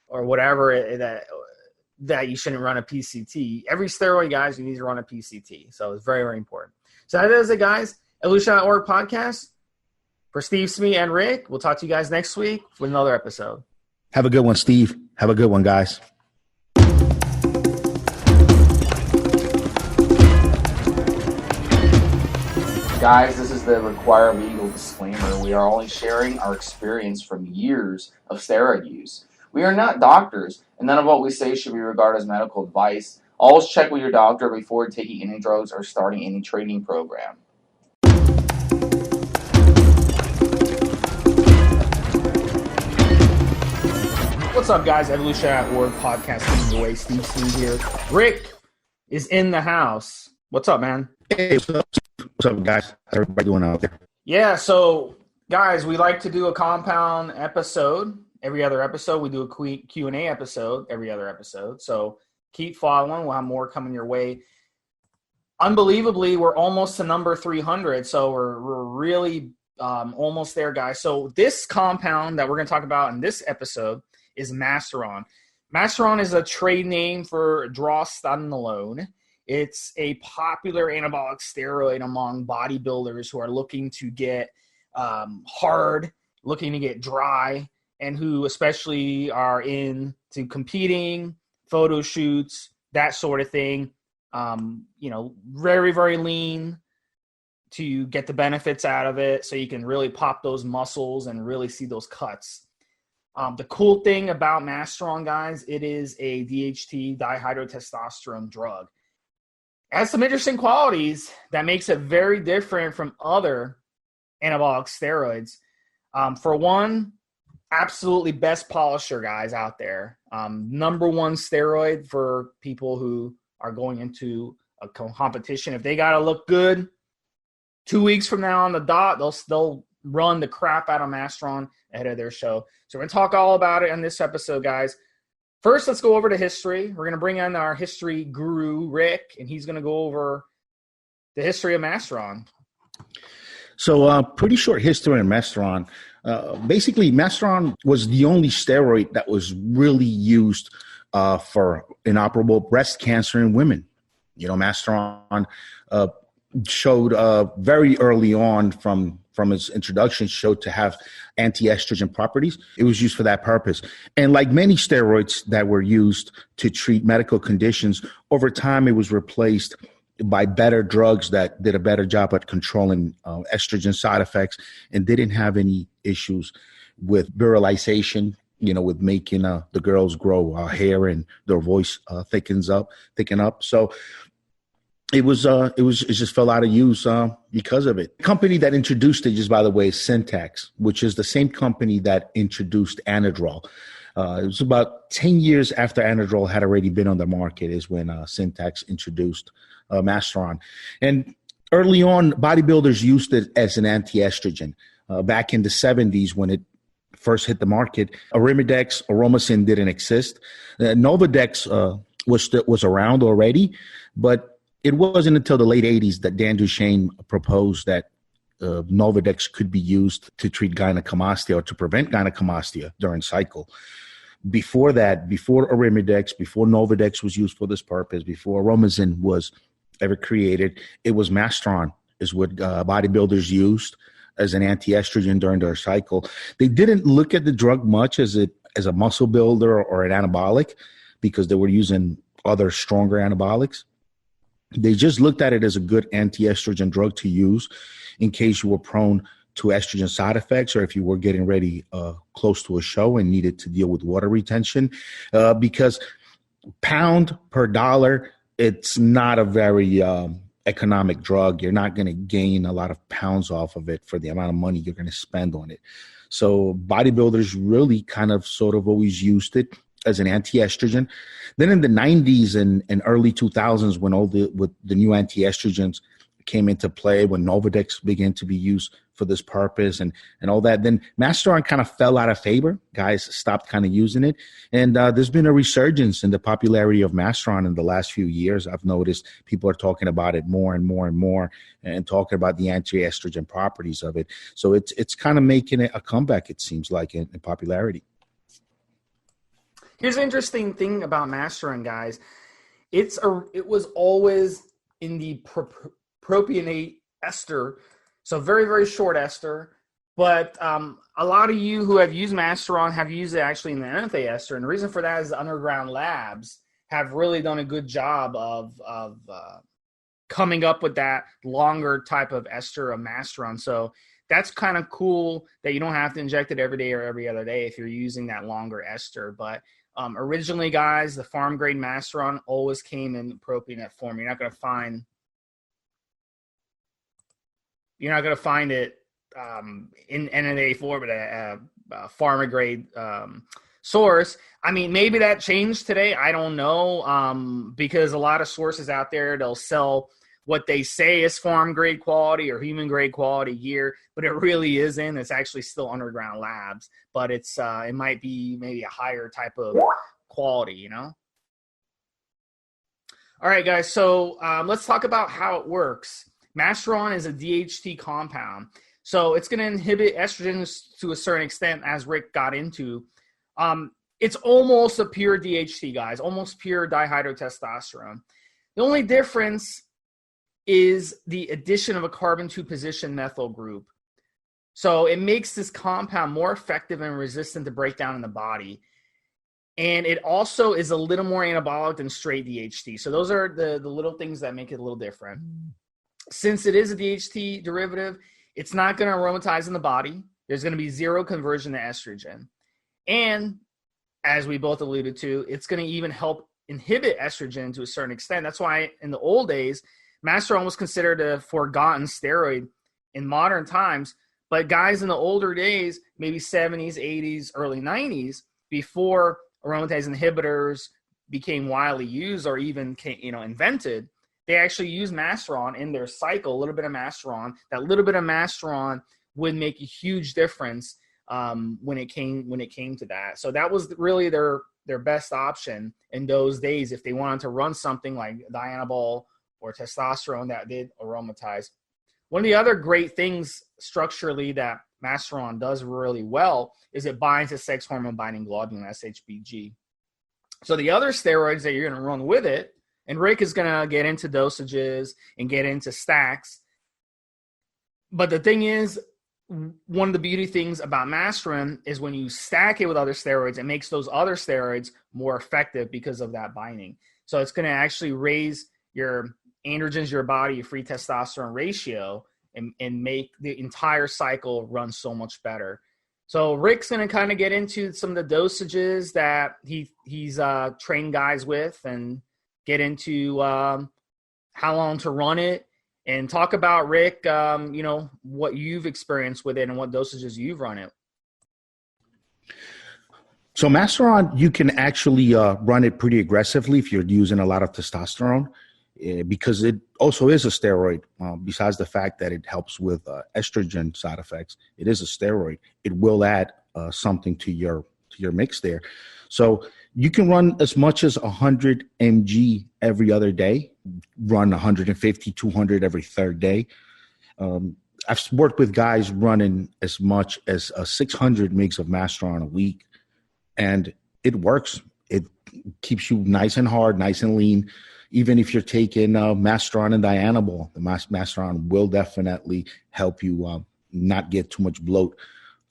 or whatever that you shouldn't run a PCT. Every steroid, guys, you need to run a PCT. So it's very, very important. So that is it, guys. Evolutionary podcast. For Stevesmi and Rick, we'll talk to you guys next week with another episode. Have a good one, Steve. Have a good one, guys. Guys, this is the required legal disclaimer. We are only sharing our experience from years of steroid use. We are not doctors, and none of what we say should be regarded as medical advice. Always check with your doctor before taking any drugs or starting any training program. What's up, guys? Evolutionary podcast leading the way. Stevesmi here. Rick is in the house. What's up, man? Hey, what's up, guys? How's everybody doing out there? Yeah, so, guys, we like to do a compound episode every other episode. We do a Q&A episode every other episode. So keep following. We'll have more coming your way. Unbelievably, we're almost to number 300. So we're really almost there, guys. So this compound that we're going to talk about in this episode is Masteron. Masteron is a trade name for drostanolone. It's a popular anabolic steroid among bodybuilders who are looking to get hard, looking to get dry, and who especially are into competing, photo shoots, that sort of thing. Very, very lean to get the benefits out of it so you can really pop those muscles and really see those cuts. The cool thing about Masteron, guys, it is a DHT, dihydrotestosterone drug. It has some interesting qualities that makes it very different from other anabolic steroids. For one, absolutely best polisher, guys, out there. Number one steroid for people who are going into a competition. If they got to look good 2 weeks from now on the dot, they'll run the crap out of Masteron ahead of their show. So we're going to talk all about it on this episode, guys. First, let's go over to history. We're going to bring in our history guru, Rick, and he's going to go over the history of Masteron. So pretty short history on Masteron. Basically, Masteron was the only steroid that was really used for inoperable breast cancer in women. Masteron showed very early on from its introduction, showed to have anti-estrogen properties. It was used for that purpose. And like many steroids that were used to treat medical conditions, over time it was replaced by better drugs that did a better job at controlling estrogen side effects and didn't have any issues with virilization, with making the girls grow hair and their voice thicken up. So it just fell out of use because of it. The company that introduced it, just by the way, is Syntax, which is the same company that introduced Anadrol. It was about 10 years after Anadrol had already been on the market is when Syntax introduced Masteron. And Early on, bodybuilders used it as an anti-estrogen. Back in the 70s, when it first hit the market, Arimidex, Aromasin didn't exist. Novadex was around already, but it wasn't until the late 80s that Dan Duchesne proposed that Novadex could be used to treat gynecomastia or to prevent gynecomastia during cycle. Before that, before Arimidex, before Novadex was used for this purpose, before Aromasin was ever created, it was Masteron is what bodybuilders used as an anti-estrogen during their cycle. They didn't look at the drug much as a muscle builder or an anabolic because they were using other stronger anabolics. They just looked at it as a good anti-estrogen drug to use in case you were prone to estrogen side effects or if you were getting ready close to a show and needed to deal with water retention. Because pound per dollar, it's not a very economic drug. You're not going to gain a lot of pounds off of it for the amount of money you're going to spend on it. So bodybuilders really kind of sort of always used it as an anti-estrogen. Then in the 90s and early 2000s, when with the new anti-estrogens came into play, when Novadex began to be used for this purpose and all that, then Masteron kind of fell out of favor. Guys stopped kind of using it. And there's been a resurgence in the popularity of Masteron in the last few years. I've noticed people are talking about it more and more and more and talking about the anti-estrogen properties of it. So it's kind of making it a comeback, it seems like, in popularity. Here's an interesting thing about Masteron, guys. It was always in the propionate ester, so very, very short ester. But a lot of you who have used Masteron have used it actually in the NFA ester, and the reason for that is the underground labs have really done a good job of coming up with that longer type of ester of Masteron. So that's kind of cool that you don't have to inject it every day or every other day if you're using that longer ester. But originally, guys, the farm grade Masteron always came in propionate form. You're not going to find it in NNA form, but a pharma grade source. I mean, maybe that changed today. I don't know, because a lot of sources out there, they'll sell what they say is farm grade quality or human grade quality gear, but it really isn't. It's actually still underground labs, but it might be maybe a higher type of quality, you know? All right, guys. So let's talk about how it works. Masteron is a DHT compound. So it's going to inhibit estrogens to a certain extent, as Rick got into. It's almost a pure DHT, guys, almost pure dihydrotestosterone. The only difference is the addition of a carbon 2 position methyl group. So it makes this compound more effective and resistant to breakdown in the body. And it also is a little more anabolic than straight DHT. So those are the little things that make it a little different. Since it is a DHT derivative, it's not going to aromatize in the body. There's going to be zero conversion to estrogen. And as we both alluded to, it's going to even help inhibit estrogen to a certain extent. That's why in the old days, Masteron was considered a forgotten steroid in modern times. But guys in the older days, maybe 70s, 80s, early 90s, before aromatase inhibitors became widely used or even invented, they actually used Masteron in their cycle, a little bit of Masteron. That little bit of Masteron would make a huge difference when it came to that. So that was really their best option in those days if they wanted to run something like Dianabol or testosterone that did aromatize. One of the other great things structurally that Masteron does really well is it binds to sex hormone binding globulin, SHBG. So the other steroids that you're going to run with it, and Rick is going to get into dosages and get into stacks. But the thing is, one of the beauty things about Masteron is when you stack it with other steroids, it makes those other steroids more effective because of that binding. So it's going to actually raise your androgens, your body, your free testosterone ratio, and make the entire cycle run so much better. So Rick's going to kind of get into some of the dosages that he's trained guys with and get into how long to run it and talk about, Rick, what you've experienced with it and what dosages you've run it. So Masteron, you can actually run it pretty aggressively if you're using a lot of testosterone. because it also is a steroid. Besides the fact that it helps with estrogen side effects, it is a steroid. It will add something to your mix there. So you can run as much as 100 mg every other day, run 150, 200 every third day. I've worked with guys running as much as 600 mgs of Masteron a week, and it works. It keeps you nice and hard, nice and lean. Even if you're taking Masteron and Dianabol, the Masteron will definitely help you not get too much bloat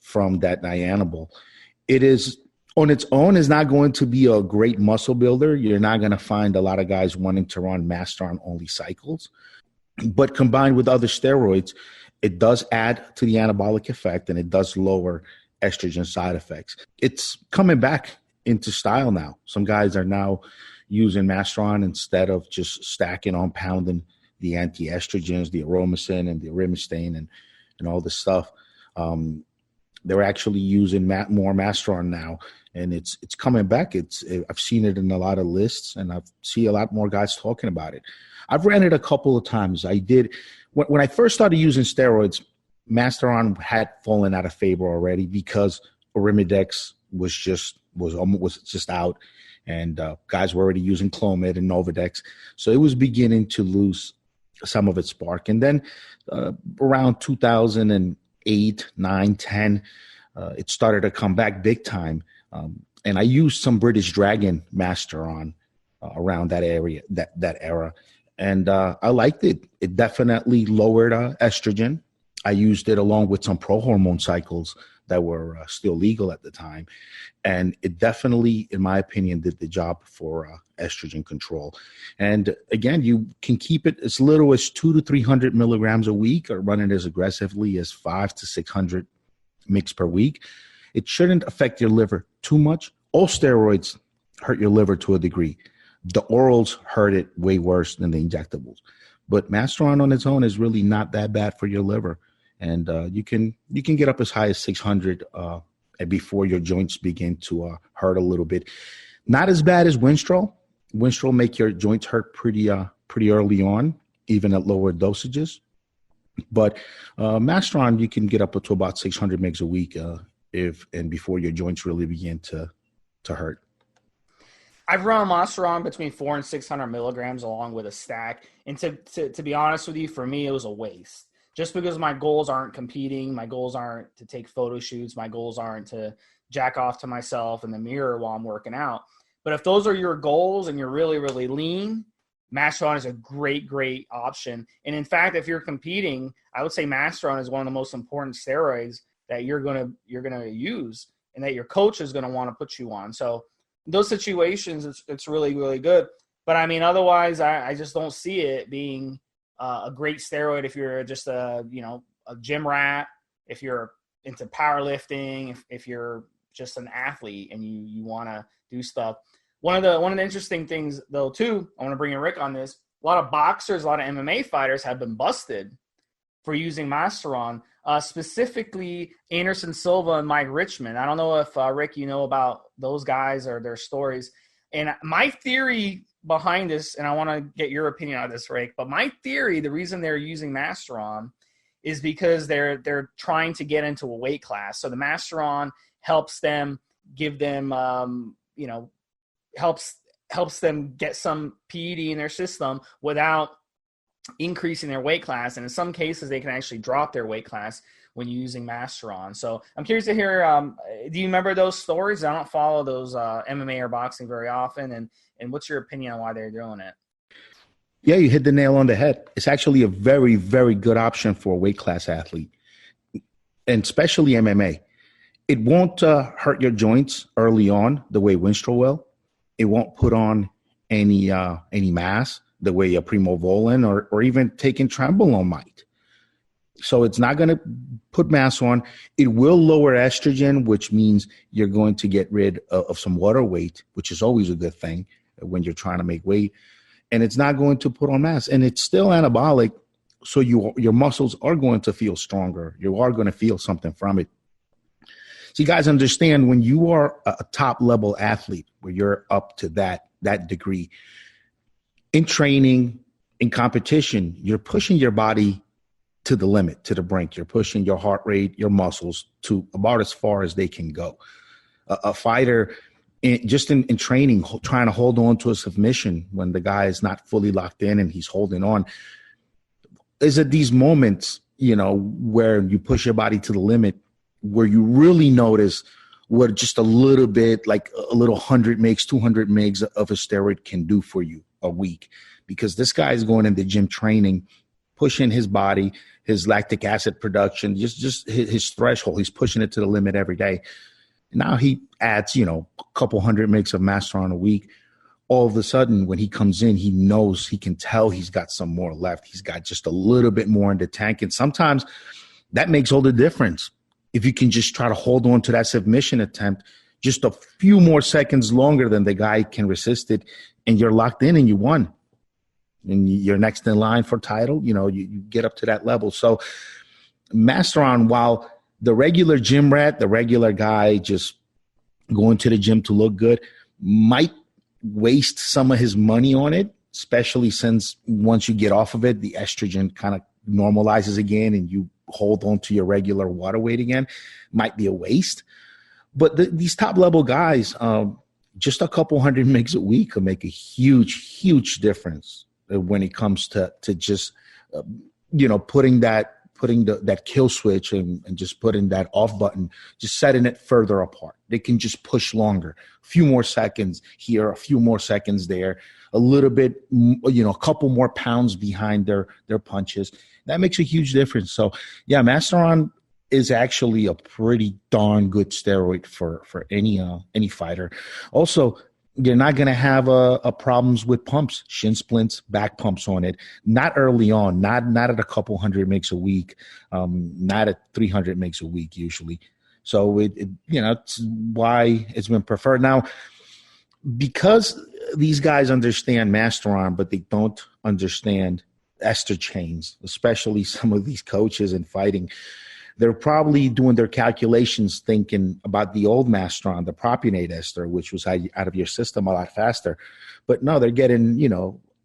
from that Dianabol. It is, on its own, is not going to be a great muscle builder. You're not going to find a lot of guys wanting to run Masteron-only cycles. But combined with other steroids, it does add to the anabolic effect, and it does lower estrogen side effects. It's coming back into style now. Some guys are now using Masteron instead of just stacking on pounding the anti-estrogens, the aromacin and the arimistane and all this stuff. They're actually using more Masteron now, and it's coming back. I've seen it in a lot of lists, and I see a lot more guys talking about it. I've ran it a couple of times. I did when I first started using steroids. Masteron had fallen out of favor already because Arimidex was just out, and guys were already using Clomid and Novadex, so it was beginning to lose some of its spark. And then around 2008, 9, 10, it started to come back big time. And I used some British Dragon Masteron around that era. And I liked it. It definitely lowered estrogen. I used it along with some pro-hormone cycles that were still legal at the time. And it definitely, in my opinion, did the job for estrogen control. And again, you can keep it as little as 200 to 300 milligrams a week, or run it as aggressively as 500 to 600 mg per week. It shouldn't affect your liver too much. All steroids hurt your liver to a degree. The orals hurt it way worse than the injectables. But Masteron on its own is really not that bad for your liver. And you can get up as high as 600 before your joints begin to hurt a little bit. Not as bad as Winstrol. Winstrol make your joints hurt pretty early on, even at lower dosages. But Masteron, you can get up to about 600 mg a week before your joints really begin to hurt. I've run Masteron between 400 and 600 milligrams along with a stack. And to be honest with you, for me, it was a waste. Just because my goals aren't competing, my goals aren't to take photo shoots, my goals aren't to jack off to myself in the mirror while I'm working out. But if those are your goals and you're really, really lean, Masteron is a great, great option. And in fact, if you're competing, I would say Masteron is one of the most important steroids that you're gonna use, and that your coach is gonna want to put you on. So in those situations, it's really, really good. But I mean, otherwise, I just don't see it being a great steroid if you're just a gym rat, if you're into powerlifting, if you're just an athlete and you want to do stuff. One of the interesting things though too, I want to bring in Rick on this. A lot of boxers, a lot of MMA fighters have been busted for using Masteron, specifically Anderson Silva and Mike Richmond. I don't know if Rick, you know about those guys or their stories. And my theory behind this, and I want to get your opinion on this, Rick, but my theory, the reason they're using Masteron is because they're trying to get into a weight class. So the Masteron helps them, give them, helps them get some PED in their system without increasing their weight class. And in some cases, they can actually drop their weight class when you're using Masteron. So I'm curious to hear, do you remember those stories? I don't follow those MMA or boxing very often. And what's your opinion on why they're doing it? Yeah, you hit the nail on the head. It's actually a very, very good option for a weight class athlete, and especially MMA. It won't hurt your joints early on the way Winstrol will. It won't put on any mass the way a Primobolan or even taking Trenbolone might. So it's not going to put mass on. It will lower estrogen, which means you're going to get rid of some water weight, which is always a good thing when you're trying to make weight. And it's not going to put on mass. And it's still anabolic, so your muscles are going to feel stronger. You are going to feel something from it. So you guys understand, when you are a top-level athlete, where you're up to that degree, in training, in competition, you're pushing your body to the limit, to the brink. You're pushing your heart rate, your muscles to about as far as they can go. A fighter, in training, trying to hold on to a submission when the guy is not fully locked in and he's holding on, is at these moments, where you push your body to the limit, where you really notice what just a little bit, like a little 100 mgs, 200 mgs of a steroid can do for you a week. Because this guy is going in the gym training, pushing his body, his lactic acid production, just his threshold. He's pushing it to the limit every day. Now he adds, a couple 100 mgs of Masteron a week. All of a sudden, when he comes in, he knows, he can tell he's got some more left. He's got just a little bit more in the tank. And sometimes that makes all the difference. If you can just try to hold on to that submission attempt just a few more seconds longer than the guy can resist it, and you're locked in and you won. And you're next in line for title, you get up to that level. So Masteron, while the regular gym rat, the regular guy just going to the gym to look good, might waste some of his money on it, especially since once you get off of it, the estrogen kind of normalizes again and you hold on to your regular water weight again, might be a waste. But these top level guys, just a couple 100 mgs a week could make a huge, huge difference when it comes to just, putting that kill switch and just putting that off button, just setting it further apart. They can just push longer, a few more seconds here, a few more seconds there, a little bit, a couple more pounds behind their punches. That makes a huge difference. So yeah, Masteron is actually a pretty darn good steroid for any fighter. Also, you're not going to have problems with pumps, shin splints, back pumps on it. Not early on, not at a couple 100 mgs a week, not at 300 mgs a week usually. So it's why it's been preferred. Now, because these guys understand Masteron, but they don't understand ester chains, especially some of these coaches in fighting, they're probably doing their calculations thinking about the old Masteron, the propionate ester, which was out of your system a lot faster. But no, they're getting,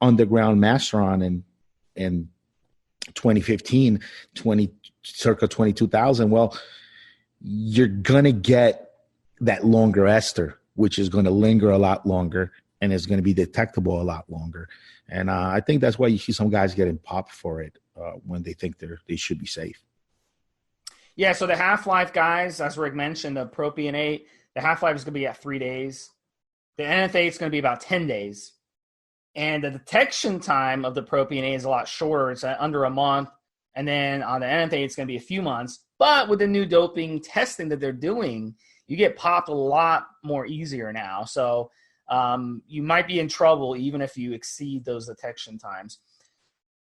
underground Masteron in 2015, circa 22,000. Well, you're going to get that longer ester, which is going to linger a lot longer and is going to be detectable a lot longer. And I think that's why you see some guys getting popped for it when they think they should be safe. Yeah, so the half-life, guys, as Rick mentioned, the propionate, the half-life is going to be at 3 days. The NFA is going to be about 10 days. And the detection time of the propionate is a lot shorter. It's under a month. And then on the NFA, it's going to be a few months. But with the new doping testing that they're doing, you get popped a lot more easier now. So you might be in trouble even if you exceed those detection times.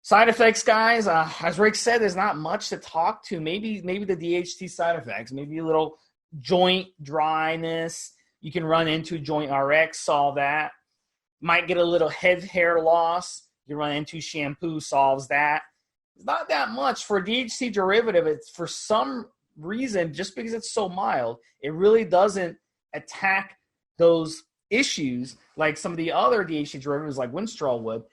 Side effects, guys, as Rick said, there's not much to talk to. Maybe the DHT side effects, maybe a little joint dryness. You can run into joint RX, solve that. Might get a little head hair loss. You run into shampoo, solves that. It's not that much for a DHT derivative. It's for some reason, just because it's so mild, it really doesn't attack those issues like some of the other DHT derivatives like Winstrol would.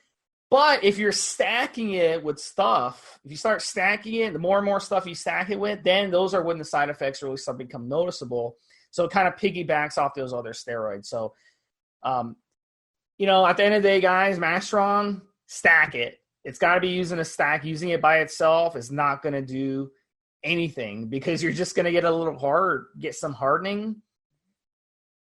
But if you're stacking it with stuff, if you start stacking it, the more and more stuff you stack it with, then those are when the side effects really start to become noticeable. So it kind of piggybacks off those other steroids. So, at the end of the day, guys, Masteron, stack it. It's got to be using a stack. Using it by itself is not going to do anything because you're just going to get a little hard, get some hardening.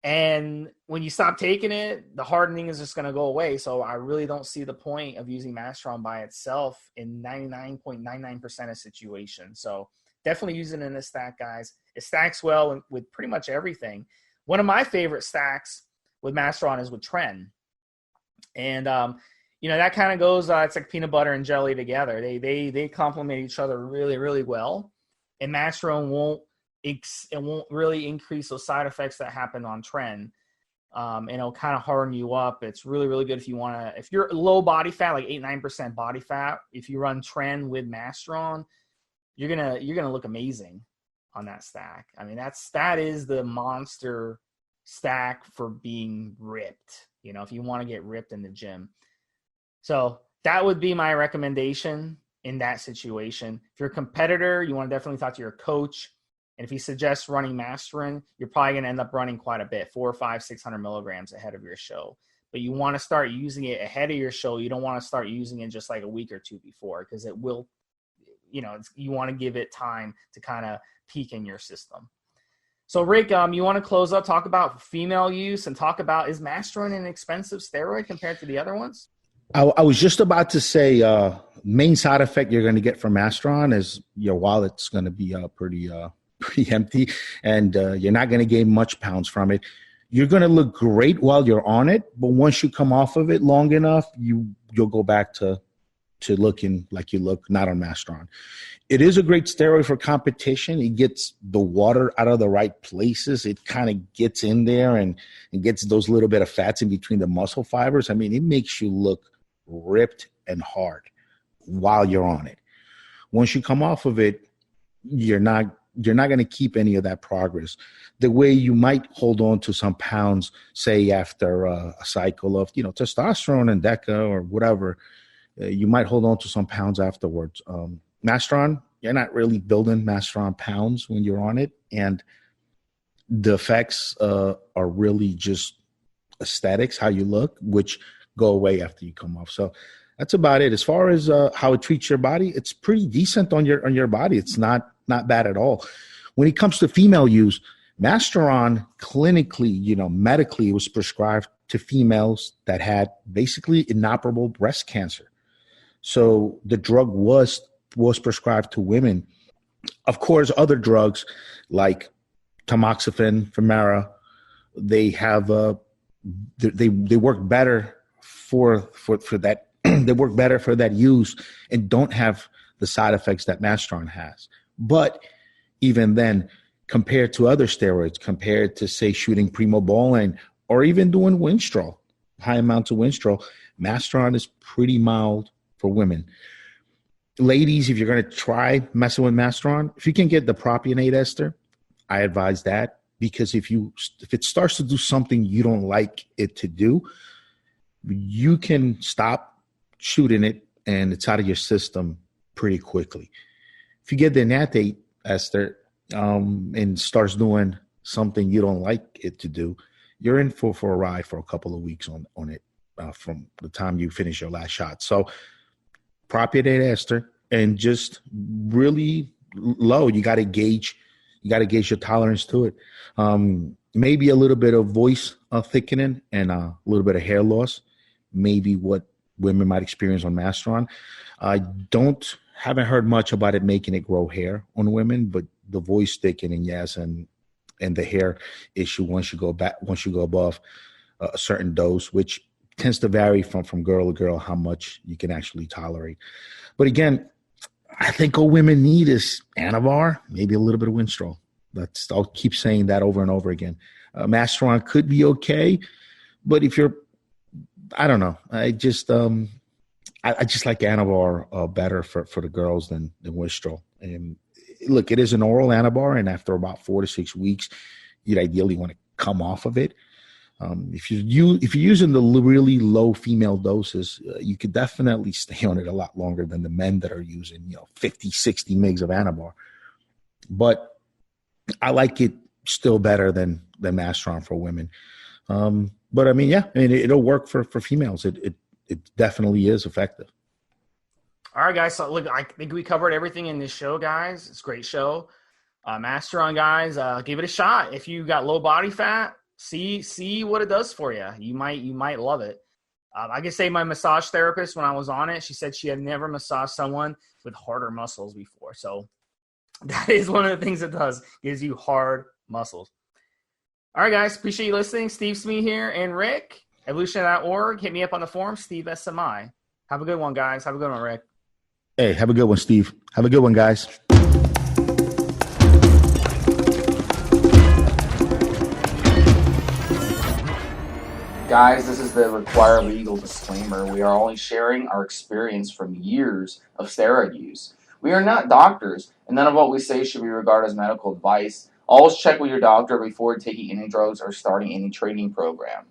And when you stop taking it, the hardening is just going to go away. So I really don't see the point of using Masteron by itself in 99.99% of situations. So definitely use it in a stack, guys. It stacks well with pretty much everything. One of my favorite stacks with Masteron is with Tren. And, that kind of goes, it's like peanut butter and jelly together. They complement each other really, really well. And Masteron won't really increase those side effects that happen on Tren. And it'll kind of harden you up. It's really, really good if you're low body fat, like 8-9% body fat, if you run Tren with Masteron, you're gonna look amazing on that stack. I mean, that is the monster stack for being ripped, if you want to get ripped in the gym. So that would be my recommendation in that situation. If you're a competitor, you want to definitely talk to your coach. And if he suggests running Masteron, you're probably going to end up running quite a bit, 400 or 500, 600 milligrams ahead of your show. But you want to start using it ahead of your show. You don't want to start using it just like a week or two before, because it will, you want to give it time to kind of peak in your system. So Rick, you want to close up, talk about female use, and talk about, is Masteron an expensive steroid compared to the other ones? I was just about to say, main side effect you're going to get from Masteron is your wallet's going to be pretty empty, and you're not going to gain much pounds from it. You're going to look great while you're on it, but once you come off of it long enough, you'll go back to looking like you look not on Masteron. It is a great steroid for competition. It gets the water out of the right places. It kind of gets in there and gets those little bit of fats in between the muscle fibers. I mean, it makes you look ripped and hard while you're on it. Once you come off of it, you're not going to keep any of that progress. The way you might hold on to some pounds, say after a cycle of testosterone and DECA or whatever, you might hold on to some pounds afterwards. Masteron, you're not really building Masteron pounds when you're on it, and the effects are really just aesthetics, how you look, which go away after you come off. So that's about it. As far as how it treats your body, it's pretty decent on your body. It's not bad at all. When it comes to female use, Masteron clinically, medically, was prescribed to females that had basically inoperable breast cancer. So the drug was prescribed to women. Of course, other drugs like tamoxifen, Femara, they have they work better for that. They work better for that use and don't have the side effects that Masteron has. But even then, compared to other steroids, compared to, say, shooting primobolan or even doing Winstrol, high amounts of Winstrol, Masteron is pretty mild for women. Ladies, if you're going to try messing with Masteron, if you can get the propionate ester, I advise that, because if it starts to do something you don't like it to do, you can stop shooting it and it's out of your system pretty quickly. If you get the enanthate ester and starts doing something you don't like it to do, you're in for a ride for a couple of weeks on it from the time you finish your last shot. So propionate ester, and just really low. You got to gauge your tolerance to it. Maybe a little bit of voice thickening and a little bit of hair loss, maybe what women might experience on Masteron. I haven't heard much about it making it grow hair on women, but the voice thickening, yes, and the hair issue once you go above a certain dose, which tends to vary from girl to girl how much you can actually tolerate. But again, I think all women need is Anavar, maybe a little bit of Winstrol. I'll keep saying that over and over again. Masteron could be okay, but if you're, I don't know. I just like Anavar better for the girls than Winstrol. And look, it is an oral Anavar, and after about 4 to 6 weeks, you'd ideally want to come off of it. If you're using the really low female doses, you could definitely stay on it a lot longer than the men that are using 50, 60 mgs of Anavar. But I like it still better than Masteron for women. But I mean, it'll work for females. It definitely is effective. All right, guys. So look, I think we covered everything in this show, guys. It's a great show. Masteron, guys, give it a shot. If you got low body fat, see what it does for you. You might love it. I can say my massage therapist, when I was on it, she said she had never massaged someone with harder muscles before. So that is one of the things it does, gives you hard muscles. All right, guys, appreciate you listening. Stevesmi here, and Rick, Evolutionary.org. Hit me up on the forum, Steve SMI. Have a good one, guys. Have a good one, Rick. Hey, have a good one, Steve. Have a good one, guys. Guys, this is the required legal disclaimer. We are only sharing our experience from years of steroid use. We are not doctors, and none of what we say should be regarded as medical advice. Always check with your doctor before taking any drugs or starting any training program.